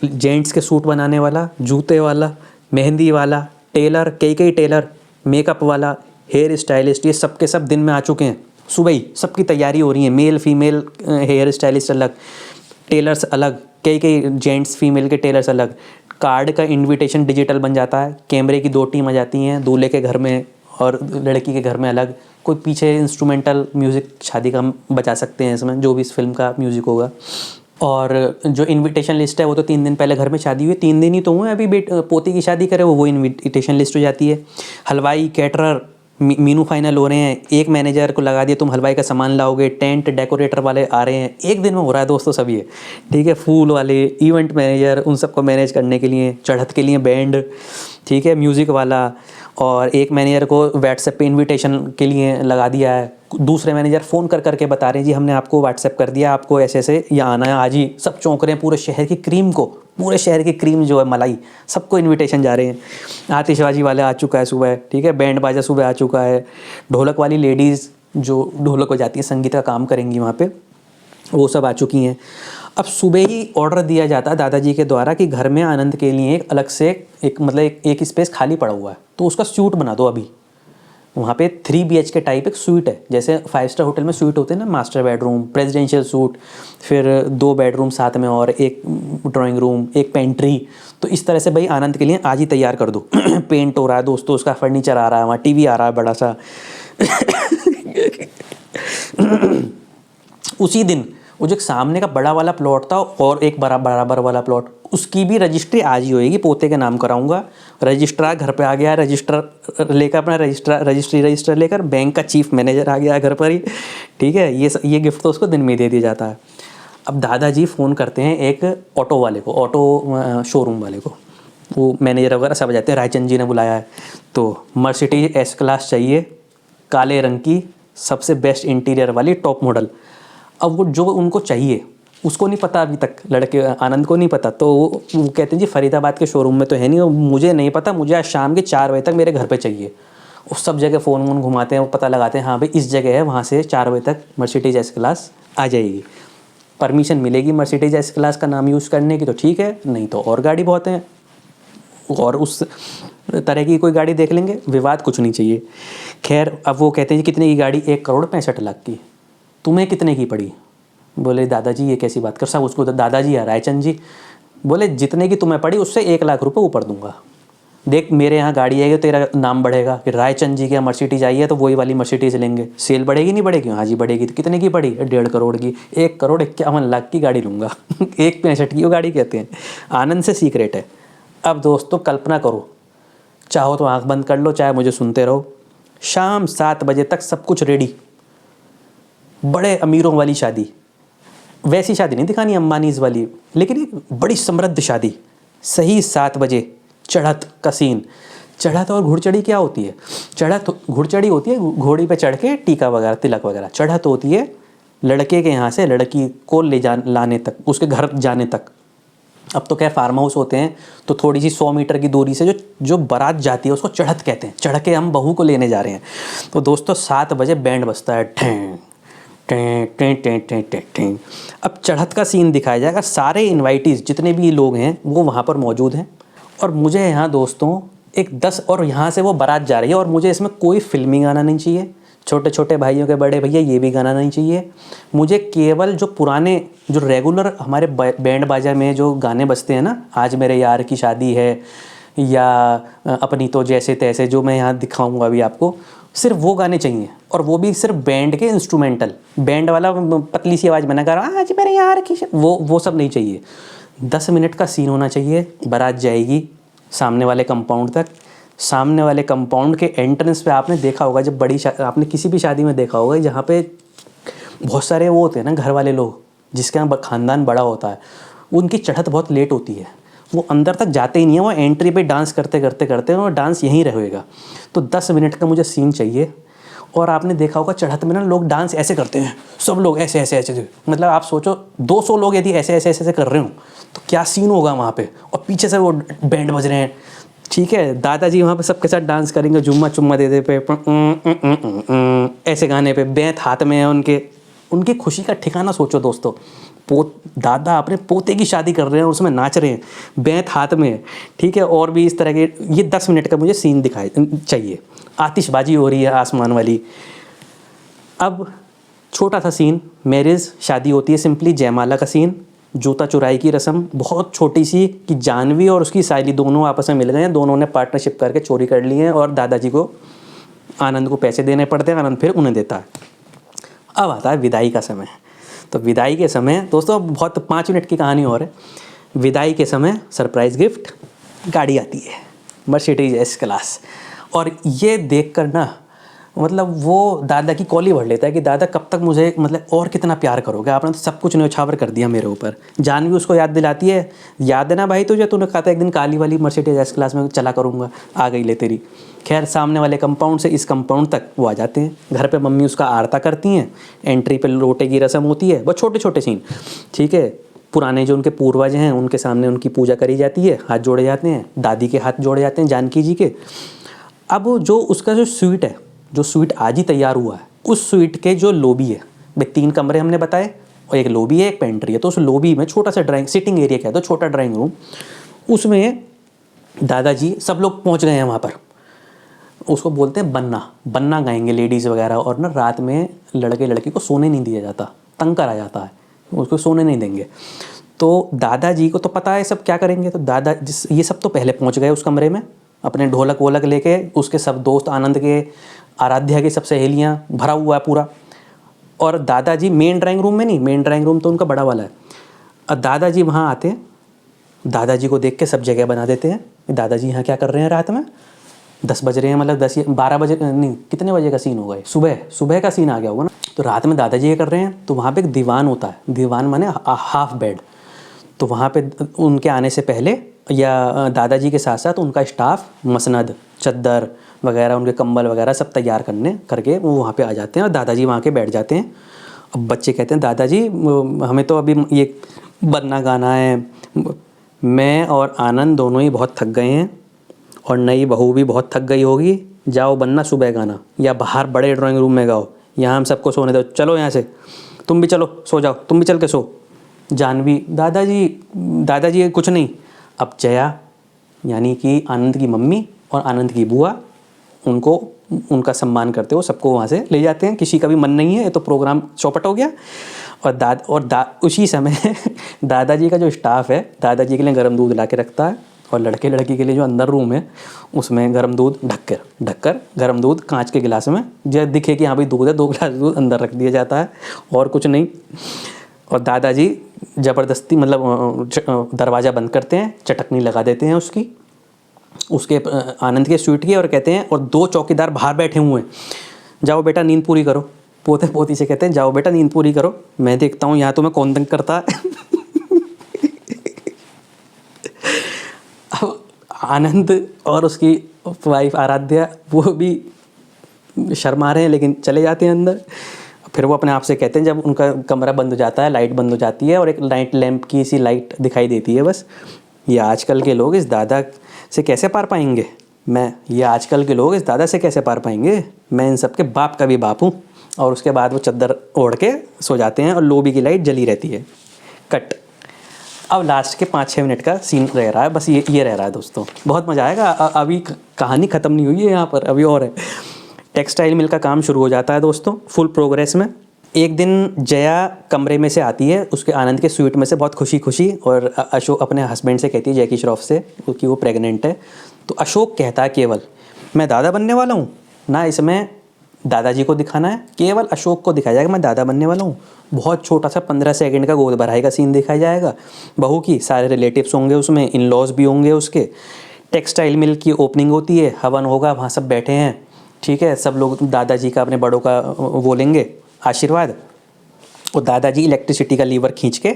A: जेंट्स के सूट बनाने वाला, जूते वाला, मेहंदी वाला, टेलर, कई टेलर, मेकअप वाला, हेयर स्टाइलिस्ट, ये सब के सब दिन में आ चुके हैं। सुबह ही सबकी तैयारी हो रही है, मेल फीमेल हेयर स्टाइलिस्ट अलग, टेलर्स अलग, कई जेंट्स फीमेल के टेलर्स अलग। कार्ड का इनविटेशन डिजिटल बन जाता है, कैमरे की 2 टीम आ जाती हैं, दूल्हे के घर में और लड़की के घर में अलग। कोई पीछे इंस्ट्रूमेंटल म्यूज़िक शादी का बजा सकते हैं इसमें, जो भी इस फिल्म का म्यूज़िक होगा। और जो इनविटेशन लिस्ट है वो तो 3 दिन पहले घर में शादी हुई, 3 दिन ही तो हुए अभी, पोती की शादी करे वो इनविटेशन लिस्ट हो जाती है। हलवाई, कैटरर, मीनू फाइनल हो रहे हैं, एक मैनेजर को लगा दिया तुम हलवाई का सामान लाओगे, टेंट डेकोरेटर वाले आ रहे हैं, एक दिन में हो रहा है दोस्तों सब ये, ठीक है। फूल वाले, इवेंट मैनेजर, उन सबको मैनेज करने के लिए, चढ़त के लिए बैंड, ठीक है, म्यूज़िक वाला, और एक मैनेजर को व्हाट्सएप पे इनविटेशन के लिए लगा दिया है। दूसरे मैनेजर फ़ोन कर करके बता रहे हैं जी हमने आपको व्हाट्सएप कर दिया, आपको ऐसे ऐसे यहाँ आना है आज ही। सब चौंक रहे हैं, पूरे शहर की क्रीम को, पूरे शहर की क्रीम जो है मलाई, सबको इनविटेशन जा रहे हैं। आतिशबाजी वाला आ चुका है सुबह, ठीक है, बैंड बाजा सुबह आ चुका है। ढोलक वाली लेडीज़ जो ढोलक बजाती हैं, संगीत का काम करेंगी वहाँ पे, वो सब आ चुकी हैं। अब सुबह ही ऑर्डर दिया जाता है दादाजी के द्वारा कि घर में आनंद के लिए एक अलग से एक मतलब एक स्पेस खाली पड़ा हुआ है, तो उसका स्यूट बना दो अभी। वहाँ पे 3 BHK टाइप एक स्वीट है, जैसे 5 स्टार होटल में स्वीट होते हैं ना, मास्टर बेडरूम, प्रेसिडेंशियल सूट, फिर 2 बेडरूम साथ में और एक ड्राइंग रूम, एक पेंट्री। तो इस तरह से भाई आनंद के लिए आज ही तैयार कर दो। पेंट हो रहा है दोस्तों, उसका फर्नीचर आ रहा है, वहाँ TV आ रहा है बड़ा सा। उसी दिन वो जो सामने का बड़ा वाला प्लॉट था और एक बराबर वाला प्लॉट, उसकी भी रजिस्ट्री आज ही होएगी, पोते के नाम कराऊंगा। रजिस्ट्रार घर पे आ गया, रजिस्टर लेकर अपना रजिस्टर लेकर, बैंक का चीफ मैनेजर आ गया घर पर ही, ठीक है। ये गिफ्ट तो उसको दिन में दे दिया जाता है। अब दादाजी फ़ोन करते हैं एक ऑटो वाले को, ऑटो शोरूम वाले को, वो मैनेजर वगैरह सब जाते हैं, रायचंद जी ने बुलाया है, तो मर्सिडीज S क्लास चाहिए, काले रंग की, सबसे बेस्ट इंटीरियर वाली, टॉप मॉडल। अब वो जो उनको चाहिए उसको नहीं पता अभी तक, लड़के आनंद को नहीं पता, तो वो कहते हैं जी फरीदाबाद के शोरूम में तो है नहीं, मुझे नहीं पता, मुझे आज शाम के 4 बजे तक मेरे घर पे चाहिए। उस सब जगह फ़ोन वोन घुमाते हैं, वो पता लगाते हैं, हाँ भाई इस जगह है, वहाँ से 4 बजे तक मर्सिडीज S क्लास आ जाएगी। परमिशन मिलेगी मर्सिडीज S क्लास का नाम यूज़ करने की तो ठीक है, नहीं तो और गाड़ी बहुत हैं और उस तरह की कोई गाड़ी देख लेंगे, विवाद कुछ नहीं चाहिए। खैर अब वो कहते हैं जी कितने की गाड़ी, 1,65,00,000 की। तुम्हें कितने की पड़ी? बोले दादाजी ये कैसी बात कर, सब उसको दादाजी है रायचंद जी, बोले जितने की तुम्हें पड़ी उससे 1,00,000 रुपये ऊपर दूंगा। देख मेरे यहाँ गाड़ी आएगी, तेरा नाम बढ़ेगा कि रायचंद जी के यहाँ मर्सिडीज आई है तो वही वाली मर्सिडीज लेंगे, सेल बढ़ेगी नहीं बढ़ेगी? हाँ जी बढ़ेगी। तो कितने की पड़ी? 1.5 करोड़ की। 1,51,00,000 की गाड़ी लूँगा। 1,65,00,000 की वो गाड़ी कहते हैं। आनंद से सीक्रेट है। अब दोस्तों कल्पना करो, चाहो तो आँख बंद कर लो, चाहे मुझे सुनते रहो। शाम 7 बजे तक सब कुछ रेडी, बड़े अमीरों वाली शादी, वैसी शादी नहीं दिखानी अंबानीज़ वाली, लेकिन एक बड़ी समृद्ध शादी। सही 7 बजे चढ़त का सीन। चढ़त और घुड़चढ़ी क्या होती है? चढ़त घुड़चढ़ी होती है घोड़ी पे चढ़ के टीका वगैरह तिलक वगैरह, चढ़त होती है लड़के के यहाँ से लड़की को लाने तक, उसके घर जाने तक। अब तो क्या फार्म हाउस होते हैं तो थोड़ी सी 100 मीटर की दूरी से जो बारात जाती है उसको चढ़त कहते हैं। चढ़ के हम बहू को लेने जा रहे हैं। तो दोस्तों 7 बजे बैंड बजता है, ठें टें टें टें टें टें टें। अब चढ़त का सीन दिखाया जाएगा। सारे इन्वाइटीज़ जितने भी लोग हैं वो वहाँ पर मौजूद हैं और मुझे यहाँ दोस्तों एक 10 और यहाँ से वो बारात जा रही है और मुझे इसमें कोई फिल्मी गाना नहीं चाहिए, छोटे छोटे भाइयों के बड़े भैया ये भी गाना नहीं चाहिए। मुझे केवल जो पुराने जो रेगुलर हमारे बैंड बाजा में जो गाने बजते हैं ना, आज मेरे यार की शादी है या अपनी तो जैसे तैसे, जो मैं यहाँ दिखाऊंगा अभी आपको, सिर्फ वो गाने चाहिए और वो भी सिर्फ बैंड के इंस्ट्रूमेंटल। बैंड वाला पतली सी आवाज़ बना कर आज मेरे यार की वो सब नहीं चाहिए। 10 मिनट का सीन होना चाहिए। बारात जाएगी सामने वाले कंपाउंड तक। सामने वाले कंपाउंड के एंट्रेंस पे आपने देखा होगा, जब आपने किसी भी शादी में देखा होगा जहाँ पे बहुत सारे वो होते हैं ना घर वाले लोग, जिसके यहाँ ख़ानदान बड़ा होता है, उनकी चढ़त बहुत लेट होती है। वो अंदर तक जाते ही नहीं है, वो एंट्री पे डांस करते करते करते और डांस यहीं रहेगा। तो 10 मिनट का मुझे सीन चाहिए। और आपने देखा होगा चढ़त में ना लोग डांस ऐसे करते हैं, सब लोग ऐसे ऐसे ऐसे, मतलब आप सोचो 200 लोग यदि ऐसे ऐसे ऐसे ऐसे कर रहे हो तो क्या सीन होगा वहाँ पे। और पीछे से वो बैंड बज रहे हैं, ठीक है, दादाजी वहाँ पे सबके साथ डांस करेंगे, जुम्मा चुम्मा दे दे पे ऐसे गाने पे, बैंत हाथ में है उनके। उनकी खुशी का ठिकाना सोचो दोस्तों। दादा अपने पोते की शादी कर रहे हैं और उसमें नाच रहे हैं, बैंत हाथ में है, ठीक है। और भी इस तरह के ये 10 मिनट का मुझे सीन दिखाई चाहिए। आतिशबाजी हो रही है आसमान वाली। अब छोटा सा सीन, मैरिज शादी होती है, सिंपली जयमाला का सीन, जूता चुराई की रस्म बहुत छोटी सी कि जानवी और उसकी सायली दोनों आपस में मिल गए हैं, दोनों ने पार्टनरशिप करके चोरी कर ली है और दादाजी को, आनंद को पैसे देने पड़ते हैं, आनंद फिर उन्हें देता है। अब आता है विदाई का समय। तो विदाई के समय दोस्तों बहुत 5 मिनट की कहानी और है। विदाई के समय सरप्राइज़ गिफ्ट, गाड़ी आती है मर्सिडीज एस क्लास। और ये देख कर ना मतलब वो दादा की कॉली भर लेता है कि दादा कब तक मुझे मतलब और कितना प्यार करोगे, आपने तो सब कुछ न्यौछावर कर दिया मेरे ऊपर। जानवी उसको याद दिलाती है, याद है ना भाई तुझे, तूने कहा था एक दिन काली वाली मर्सिडीज एस क्लास में चला करूँगा, आ गई ले तेरी। खैर सामने वाले कंपाउंड से इस कंपाउंड तक वो आ जाते हैं। घर पे मम्मी उसका आरता करती हैं, एंट्री पे लोटे की रस्म होती है, बहुत छोटे छोटे सीन, ठीक है। पुराने जो उनके पूर्वज हैं उनके सामने उनकी पूजा करी जाती है, हाथ जोड़े जाते हैं, दादी के हाथ जोड़े जाते हैं जानकी जी के। अब जो उसका जो स्वीट है, जो स्वीट आज ही तैयार हुआ है, उस स्वीट के जो लॉबी है, भाई 3 कमरे हमने बताए और एक लॉबी है एक पेंट्री है, तो उस लॉबी में छोटा सा ड्राइंग सिटिंग एरिया क्या है, तो छोटा ड्राइंग रूम, उसमें दादाजी सब लोग पहुंच गए हैं वहाँ पर। उसको बोलते हैं बन्ना, बन्ना गाएंगे लेडीज़ वगैरह। और ना रात में लड़के लड़की को सोने नहीं दिया जाता, तंग करा जाता है, उसको सोने नहीं देंगे। तो दादाजी को तो पता है सब क्या करेंगे, तो ये सब तो पहले पहुंच गए उस कमरे में अपने ढोलक वोलक लेके, उसके सब दोस्त, आनंद के, आराध्या की सब सहेलियाँ, भरा हुआ है पूरा। और दादाजी मेन ड्राइंग रूम में नहीं, मेन ड्राइंग रूम तो उनका बड़ा वाला है। और दादाजी वहाँ आते हैं, दादाजी को देख के सब जगह बना देते हैं, दादाजी यहाँ क्या कर रहे हैं रात में, 10 बज रहे हैं, मतलब 10 या 12 बजे नहीं, कितने बजे का सीन होगा, सुबह का सीन आ गया होगा ना। तो रात में दादाजी ये कर रहे हैं, तो वहाँ पे एक दीवान होता है, दीवान माने हाफ बेड। तो वहाँ पे उनके आने से पहले या दादाजी के साथ साथ उनका स्टाफ मसनद, चद्दर वगैरह, उनके कंबल वगैरह सब तैयार करके वो वहाँ पे आ जाते हैं और दादाजी वहाँ के बैठ जाते हैं। अब बच्चे कहते हैं दादाजी हमें तो अभी ये बन्ना गाना है, मैं और आनंद दोनों ही बहुत थक गए हैं और नई बहू भी बहुत थक गई होगी, जाओ बन्ना सुबह गाना या बाहर बड़े ड्राइंग रूम में गाओ, यहाँ हम सबको सोने दो, चलो यहाँ से, तुम भी चलो सो जाओ, तुम भी चल के सो। जानवी दादाजी कुछ नहीं। अब जया यानी कि आनंद की मम्मी और आनंद की बुआ उनको उनका सम्मान करते हो सबको वहाँ से ले जाते हैं, किसी का भी मन नहीं है तो प्रोग्राम चौपट हो गया। और उसी समय दादाजी का जो स्टाफ है दादाजी के लिए गर्म दूध ला के रखता है और लड़के लड़की के लिए जो अंदर रूम है उसमें गर्म दूध ढककर गर्म दूध कांच के गिलास में जो दिखे कि हाँ भाई दूध है, 2 गिलास दूध अंदर रख दिया जाता है और कुछ नहीं। और दादाजी ज़बरदस्ती मतलब दरवाज़ा बंद करते हैं, चटकनी लगा देते हैं उसके आनंद के स्वीट की और कहते हैं और 2 चौकीदार बाहर बैठे हुए हैं, जाओ बेटा नींद पूरी करो। पोते पोती से कहते हैं जाओ बेटा नींद पूरी करो, मैं देखता हूँ यहाँ तुम्हें कौन तंग करता है। अब आनंद और उसकी वाइफ आराध्या वो भी शर्मा रहे हैं लेकिन चले जाते हैं अंदर। फिर वो अपने आप से कहते हैं, जब उनका कमरा बंद हो जाता है, लाइट बंद हो जाती है और एक नाइट लैंप की सी लाइट दिखाई देती है, बस ये आजकल के लोग इस दादा से कैसे पार पाएंगे, ये आजकल के लोग इस दादा से कैसे पार पाएंगे, मैं इन सब के बाप का भी बाप हूँ। और उसके बाद वो चद्दर ओढ़ के सो जाते हैं और लॉबी की लाइट जली रहती है। कट। अब लास्ट के 5-6 मिनट का सीन रह रहा है, बस ये रह रहा है दोस्तों, बहुत मज़ा आएगा। अभी कहानी ख़त्म नहीं हुई है, यहाँ पर अभी और है। टेक्सटाइल मिल का काम शुरू हो जाता है दोस्तों, फुल प्रोग्रेस में। एक दिन जया कमरे में से आती है उसके आनंद के स्वीट में से बहुत खुशी और अशोक अपने हस्बैंड से कहती है जैकी श्रॉफ से कि वो प्रेग्नेंट है। तो अशोक कहता है केवल मैं दादा बनने वाला हूँ ना, इसमें दादाजी को दिखाना है, केवल अशोक को दिखाया जाएगा मैं दादा बनने वाला हूँ। बहुत छोटा सा 15 सेकंड का गोद भराई का सीन दिखाया जाएगा। बहू की सारे रिलेटिव्स होंगे उसमें, इन लॉज भी होंगे उसके। टेक्सटाइल मिल की ओपनिंग होती है, हवन होगा, वहाँ सब बैठे हैं, ठीक है। सब लोग दादाजी का अपने बड़ों का वो लेंगे आशीर्वाद। और दादाजी इलेक्ट्रिसिटी का लीवर खींच के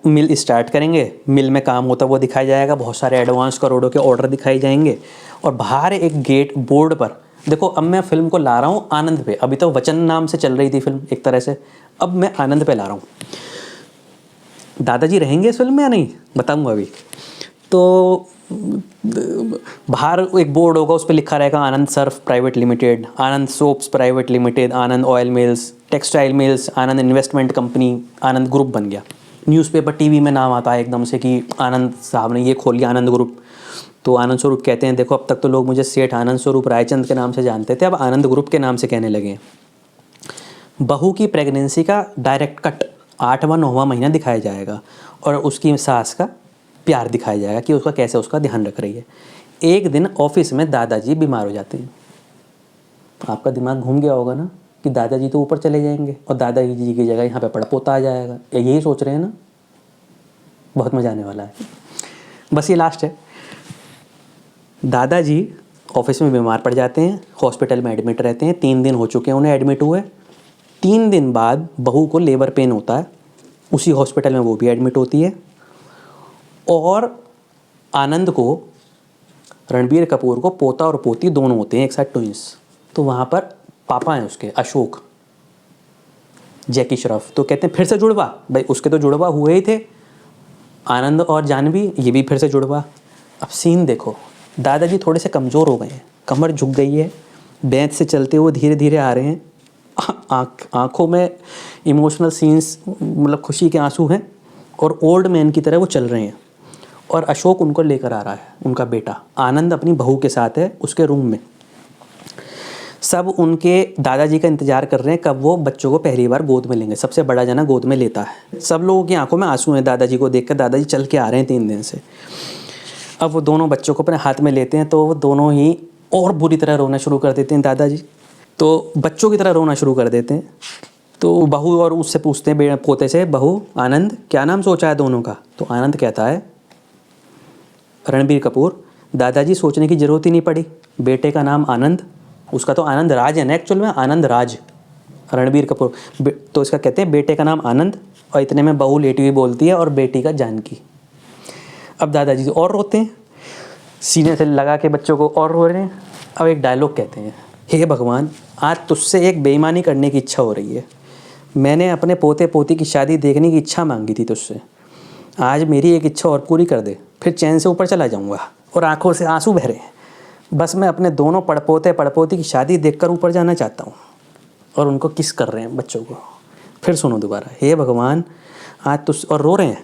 A: मिल स्टार्ट करेंगे। मिल में काम होता वो दिखाया जाएगा, बहुत सारे एडवांस करोड़ों के ऑर्डर दिखाए जाएंगे। और बाहर एक गेट बोर्ड पर, देखो अब मैं फिल्म को ला रहा हूँ आनंद पे, अभी तो वचन नाम से चल रही थी फिल्म एक तरह से, अब मैं आनंद पे ला रहा हूँ। दादाजी रहेंगे इस फिल्म में या नहीं बताऊँगा अभी। तो बाहर एक बोर्ड होगा, उस पर लिखा रहेगा आनंद सर्फ प्राइवेट लिमिटेड, आनंद सोप्स प्राइवेट लिमिटेड, आनंद ऑयल मिल्स, टेक्सटाइल मिल्स, आनंद इन्वेस्टमेंट कंपनी, आनंद ग्रुप बन गया। न्यूज़पेपर टीवी में नाम आता है एकदम से कि आनंद साहब ने ये खोल लिया आनंद ग्रुप। तो आनंद स्वरूप कहते हैं, देखो अब तक तो लोग मुझे सेठ आनंद स्वरूप रायचंद के नाम से जानते थे, अब आनंद ग्रुप के नाम से कहने लगे। बहू की प्रेगनेंसी का डायरेक्ट कट 8वां 9वां महीना दिखाया जाएगा और उसकी सास का प्यार दिखाया जाएगा कि उसका कैसे उसका ध्यान रख रही है। एक दिन ऑफिस में दादाजी बीमार हो जाते हैं। आपका दिमाग घूम गया होगा ना कि दादाजी तो ऊपर चले जाएंगे और दादाजी की जगह यहाँ पे पड़पोता आ जाएगा, यही सोच रहे हैं ना। बहुत मजा आने वाला है, बस ये लास्ट है। दादाजी ऑफिस में बीमार पड़ जाते हैं, हॉस्पिटल में एडमिट रहते हैं। 3 दिन हो चुके हैं उन्हें एडमिट हुए। 3 दिन बाद बहू को लेबर पेन होता है, उसी हॉस्पिटल में वो भी एडमिट होती है। और आनंद को, रणबीर कपूर को पोता और पोती दोनों होते हैं एक साथ, ट्विंस। तो वहाँ पर पापा हैं उसके, अशोक, जैकी श्रॉफ। तो कहते हैं फिर से जुड़वा, भाई उसके तो जुड़वा हुए ही थे, आनंद और जानवी, ये भी फिर से जुड़वा। अब सीन देखो, दादाजी थोड़े से कमज़ोर हो गए हैं, कमर झुक गई है, बेंच से चलते हुए धीरे धीरे आ रहे हैं, आँखों में इमोशनल सीन्स, मतलब खुशी के आंसू हैं, और ओल्ड मैन की तरह वो चल रहे हैं। और अशोक उनको लेकर आ रहा है, उनका बेटा आनंद अपनी बहू के साथ है उसके रूम में। सब उनके दादाजी का इंतजार कर रहे हैं कब वो बच्चों को पहली बार गोद में लेंगे। सबसे बड़ा जना गोद में लेता है। सब लोगों की आंखों में आंसू हैं दादाजी को देखकर, दादाजी चल के आ रहे हैं 3 दिन से। अब वो दोनों बच्चों को अपने हाथ में लेते हैं तो वो दोनों ही और बुरी तरह रोना शुरू कर देते हैं। दादाजी तो बच्चों की तरह रोना शुरू कर देते हैं। तो बहू और उससे पूछते हैं पोते से, बहू आनंद क्या नाम सोचा है दोनों का? तो आनंद कहता है, रणबीर कपूर, दादाजी सोचने की ज़रूरत ही नहीं पड़ी, बेटे का नाम आनंद, उसका तो आनंद राज है ना एक्चुअल में, आनंद राज। रणबीर कपूर तो इसका कहते हैं बेटे का नाम आनंद, और इतने में बहू लेटी हुई बोलती है, और बेटी का जानकी। अब दादाजी और रोते हैं, सीने से लगा के बच्चों को और रो रहे हैं। अब एक डायलॉग कहते हैं, हे भगवान, आज तुझसे एक बेईमानी करने की इच्छा हो रही है। मैंने अपने पोते पोती की शादी देखने की इच्छा मांगी थी तुझसे, आज मेरी एक इच्छा और पूरी कर दे, फिर चैन से ऊपर चला जाऊंगा। और आंखों से आंसू बह रहे हैं, बस मैं अपने दोनों पड़पोते पड़पोती की शादी देखकर ऊपर जाना चाहता हूँ। और उनको किस कर रहे हैं बच्चों को। फिर सुनो दोबारा, हे भगवान आज तुझ, और रो रहे हैं,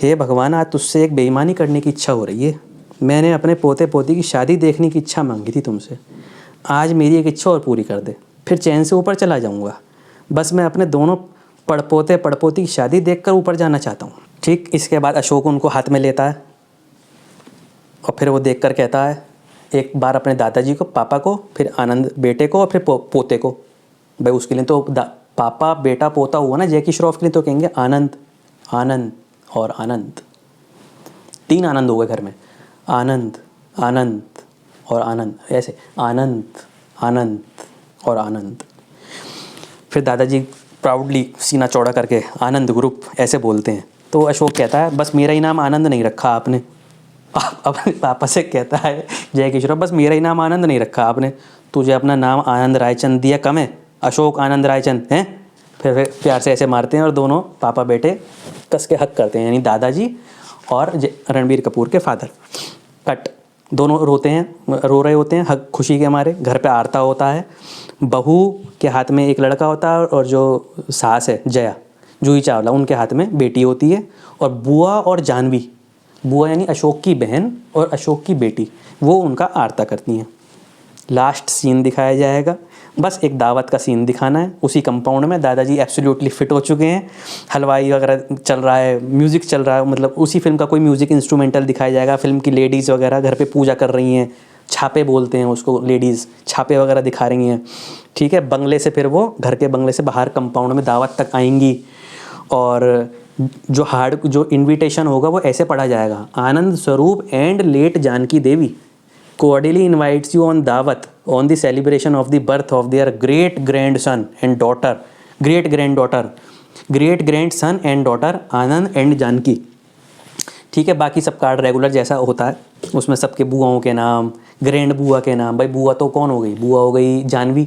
A: हे भगवान आज तुझसे एक बेईमानी करने की इच्छा हो रही है। मैंने अपने पोते पोती की शादी देखने की इच्छा मांगी थी तुमसे, आज मेरी एक इच्छा और पूरी कर दे, फिर चैन से ऊपर चला जाऊँगा। बस मैं अपने दोनों पड़पोते पड़पोती की शादी देखकर ऊपर जाना चाहता हूँ। ठीक इसके बाद अशोक उनको हाथ में लेता है और फिर वो देखकर कहता है, एक बार अपने दादाजी को, पापा को, फिर आनंद बेटे को, और फिर पोते को। भाई उसके लिए तो पापा बेटा पोता हुआ ना, जैकी श्रॉफ के लिए तो कहेंगे आनंद, आनंद और आनंद। 3 आनंद हो गए घर में, आनंद, आनंद और आनंद, ऐसे आनंद, आनंद और आनंद। फिर दादाजी प्राउडली सीना चौड़ा करके आनंद ग्रुप ऐसे बोलते हैं। तो अशोक कहता है, बस मेरा ही नाम आनंद नहीं रखा आपने। अपने पापा से कहता है जय श्रॉफ, बस मेरा ही नाम आनंद नहीं रखा आपने, तुझे अपना नाम आनंद रायचंद दिया कम है, अशोक आनंद रायचंद हैं। फिर प्यार से ऐसे मारते हैं और दोनों पापा बेटे कस के हक करते हैं, यानी दादाजी और रणबीर कपूर के फादर। कट, दोनों रोते हैं, रो रहे होते हैं हक खुशी के मारे। घर पे आरता होता है, बहू के हाथ में एक लड़का होता है और जो सास है जया, जूही चावला, उनके हाथ में बेटी होती है। और बुआ और जानवी, बुआ यानी अशोक की बहन और अशोक की बेटी, वो उनका आरता करती हैं। लास्ट सीन दिखाया जाएगा, बस एक दावत का सीन दिखाना है। उसी कंपाउंड में दादाजी एब्सोल्युटली फिट हो चुके हैं, हलवाई वगैरह चल रहा है, म्यूज़िक चल रहा है, मतलब उसी फिल्म का कोई म्यूज़िक इंस्ट्रूमेंटल दिखाया जाएगा। फिल्म की लेडीज़ वगैरह घर पे पूजा कर रही हैं, छापे बोलते हैं उसको, लेडीज़ छापे वगैरह दिखा रही हैं। ठीक है, बंगले से फिर वो घर के बंगले से बाहर कंपाउंड में दावत तक आएंगी। और जो इनविटेशन होगा वो ऐसे पढ़ा जाएगा, Anand Swaroop and late Janaki Devi cordially invites you on दावत on the celebration of the birth of their great grandson and daughter, great granddaughter great grandson and daughter Anand and Janaki. ठीक है, बाकी सब कार्ड रेगुलर जैसा होता है, उसमें सबके बुआओं के नाम, ग्रैंड बुआ के नाम। भाई बुआ तो कौन हो गई, बुआ हो गई जानवी,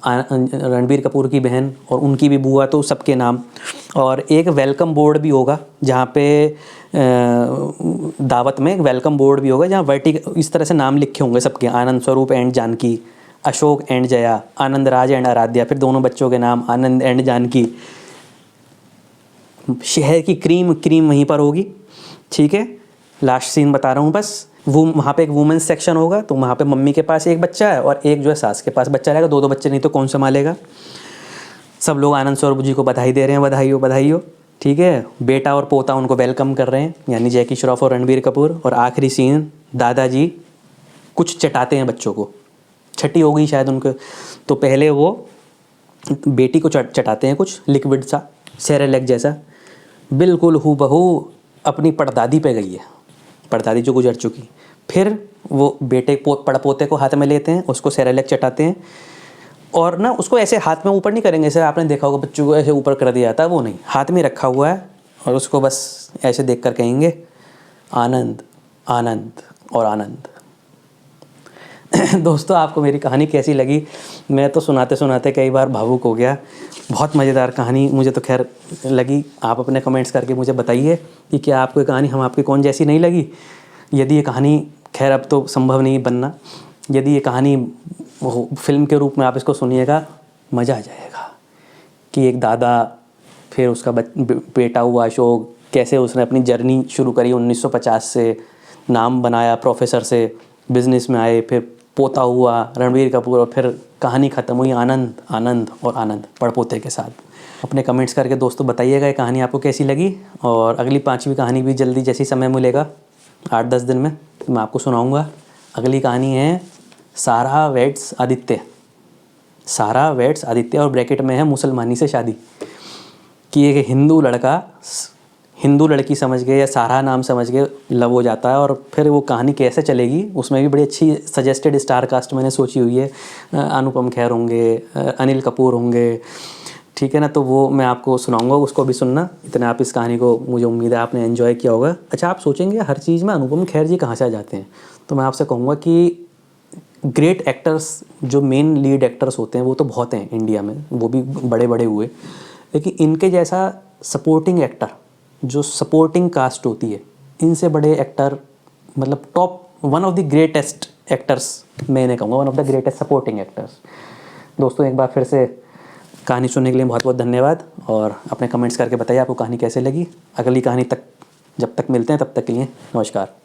A: रणबीर कपूर की बहन, और उनकी भी बुआ, तो सबके नाम। और एक वेलकम बोर्ड भी होगा जहाँ पे दावत में एक वेलकम बोर्ड भी होगा जहाँ वर्टिकल इस तरह से नाम लिखे होंगे सबके, Anand Swaroop and Janaki, Ashok and Jaya, Anand Raj and Aaradhya, फिर दोनों बच्चों के नाम आनंद एंड जानकी। शहर की क्रीम क्रीम वहीं पर होगी। ठीक है, लास्ट सीन बता रहा हूँ बस। वो वहाँ पे एक वुमेंस सेक्शन होगा, तो वहाँ पे मम्मी के पास एक बच्चा है और एक जो है सास के पास बच्चा रहेगा। दो दो बच्चे नहीं तो कौन संभालेगा। सब लोग आनंद स्वरूप जी को बधाई दे रहे हैं, बधाई हो बधाई हो। ठीक है, बेटा और पोता उनको वेलकम कर रहे हैं, यानी जैकी श्रॉफ और रणबीर कपूर। और आखिरी सीन, दादाजी कुछ चटाते हैं बच्चों को, छठी हो गई शायद उनको, तो पहले वो बेटी को चटाते हैं कुछ लिक्विड सा, सेरेलैक जैसा, बिल्कुल हूबहू अपनी पड़दादी पे गई है, पड़दादी जो गुजर चुकी। फिर वो बेटे पड़पोते को हाथ में लेते हैं, उसको सेरेलैक चटाते हैं, और ना उसको ऐसे हाथ में ऊपर नहीं करेंगे, जैसे आपने देखा होगा बच्चों को ऐसे ऊपर कर दिया जाता है, वो नहीं, हाथ में रखा हुआ है, और उसको बस ऐसे देख कर कहेंगे आनंद आनंद और आनंद। दोस्तों, आपको मेरी कहानी कैसी लगी? मैं तो सुनाते सुनाते कई बार भावुक हो गया। बहुत मज़ेदार कहानी मुझे तो खैर लगी। आप अपने कमेंट्स करके मुझे बताइए कि क्या आपको ये कहानी हम आपके कौन जैसी नहीं लगी। यदि ये कहानी, खैर अब तो संभव नहीं बनना, यदि ये कहानी फिल्म के रूप में आप इसको सुनिएगा, मज़ा आ जाएगा कि एक दादा, फिर उसका बेटा हुआ अशोक, कैसे उसने अपनी जर्नी शुरू करी 1950 से, नाम बनाया प्रोफेसर से, बिज़नेस में आए, फिर पोता हुआ रणबीर कपूर, और फिर कहानी ख़त्म हुई आनंद आनंद और आनंद पड़पोते के साथ। अपने कमेंट्स करके दोस्तों बताइएगा ये कहानी आपको कैसी लगी। और अगली 5वीं कहानी भी जल्दी, जैसी समय मिलेगा 8-10 दिन में, तो मैं आपको सुनाऊँगा। अगली कहानी है सारा वेड्स आदित्य। सारा वेड्स आदित्य, और ब्रैकेट में है मुसलमानी से शादी, कि एक हिंदू लड़का हिंदू लड़की समझ के या सारा नाम समझ के लव हो जाता है। और फिर वो कहानी कैसे चलेगी, उसमें भी बड़ी अच्छी सजेस्टेड स्टार कास्ट मैंने सोची हुई है। अनुपम खेर होंगे, अनिल कपूर होंगे, ठीक है ना, तो वो मैं आपको सुनाऊंगा, उसको भी सुनना। इतना आप इस कहानी को, मुझे उम्मीद है आपने एंजॉय किया होगा। अच्छा, आप सोचेंगे हर चीज़ में अनुपम खेर जी कहाँ से आ जाते हैं, तो मैं आपसे कहूँगा कि ग्रेट एक्टर्स, जो मेन लीड एक्टर्स होते हैं वो तो बहुत हैं इंडिया में, वो भी बड़े बड़े हुए, लेकिन इनके जैसा सपोर्टिंग एक्टर, जो सपोर्टिंग कास्ट होती है, इनसे बड़े एक्टर, मतलब top one of the greatest actors मैं इन्हें कहूँगा, one of the greatest supporting actors. दोस्तों, एक बार फिर से कहानी सुनने के लिए बहुत बहुत धन्यवाद, और अपने कमेंट्स करके बताइए आपको कहानी कैसे लगी। अगली कहानी तक, जब तक मिलते हैं तब तक के लिए नमस्कार।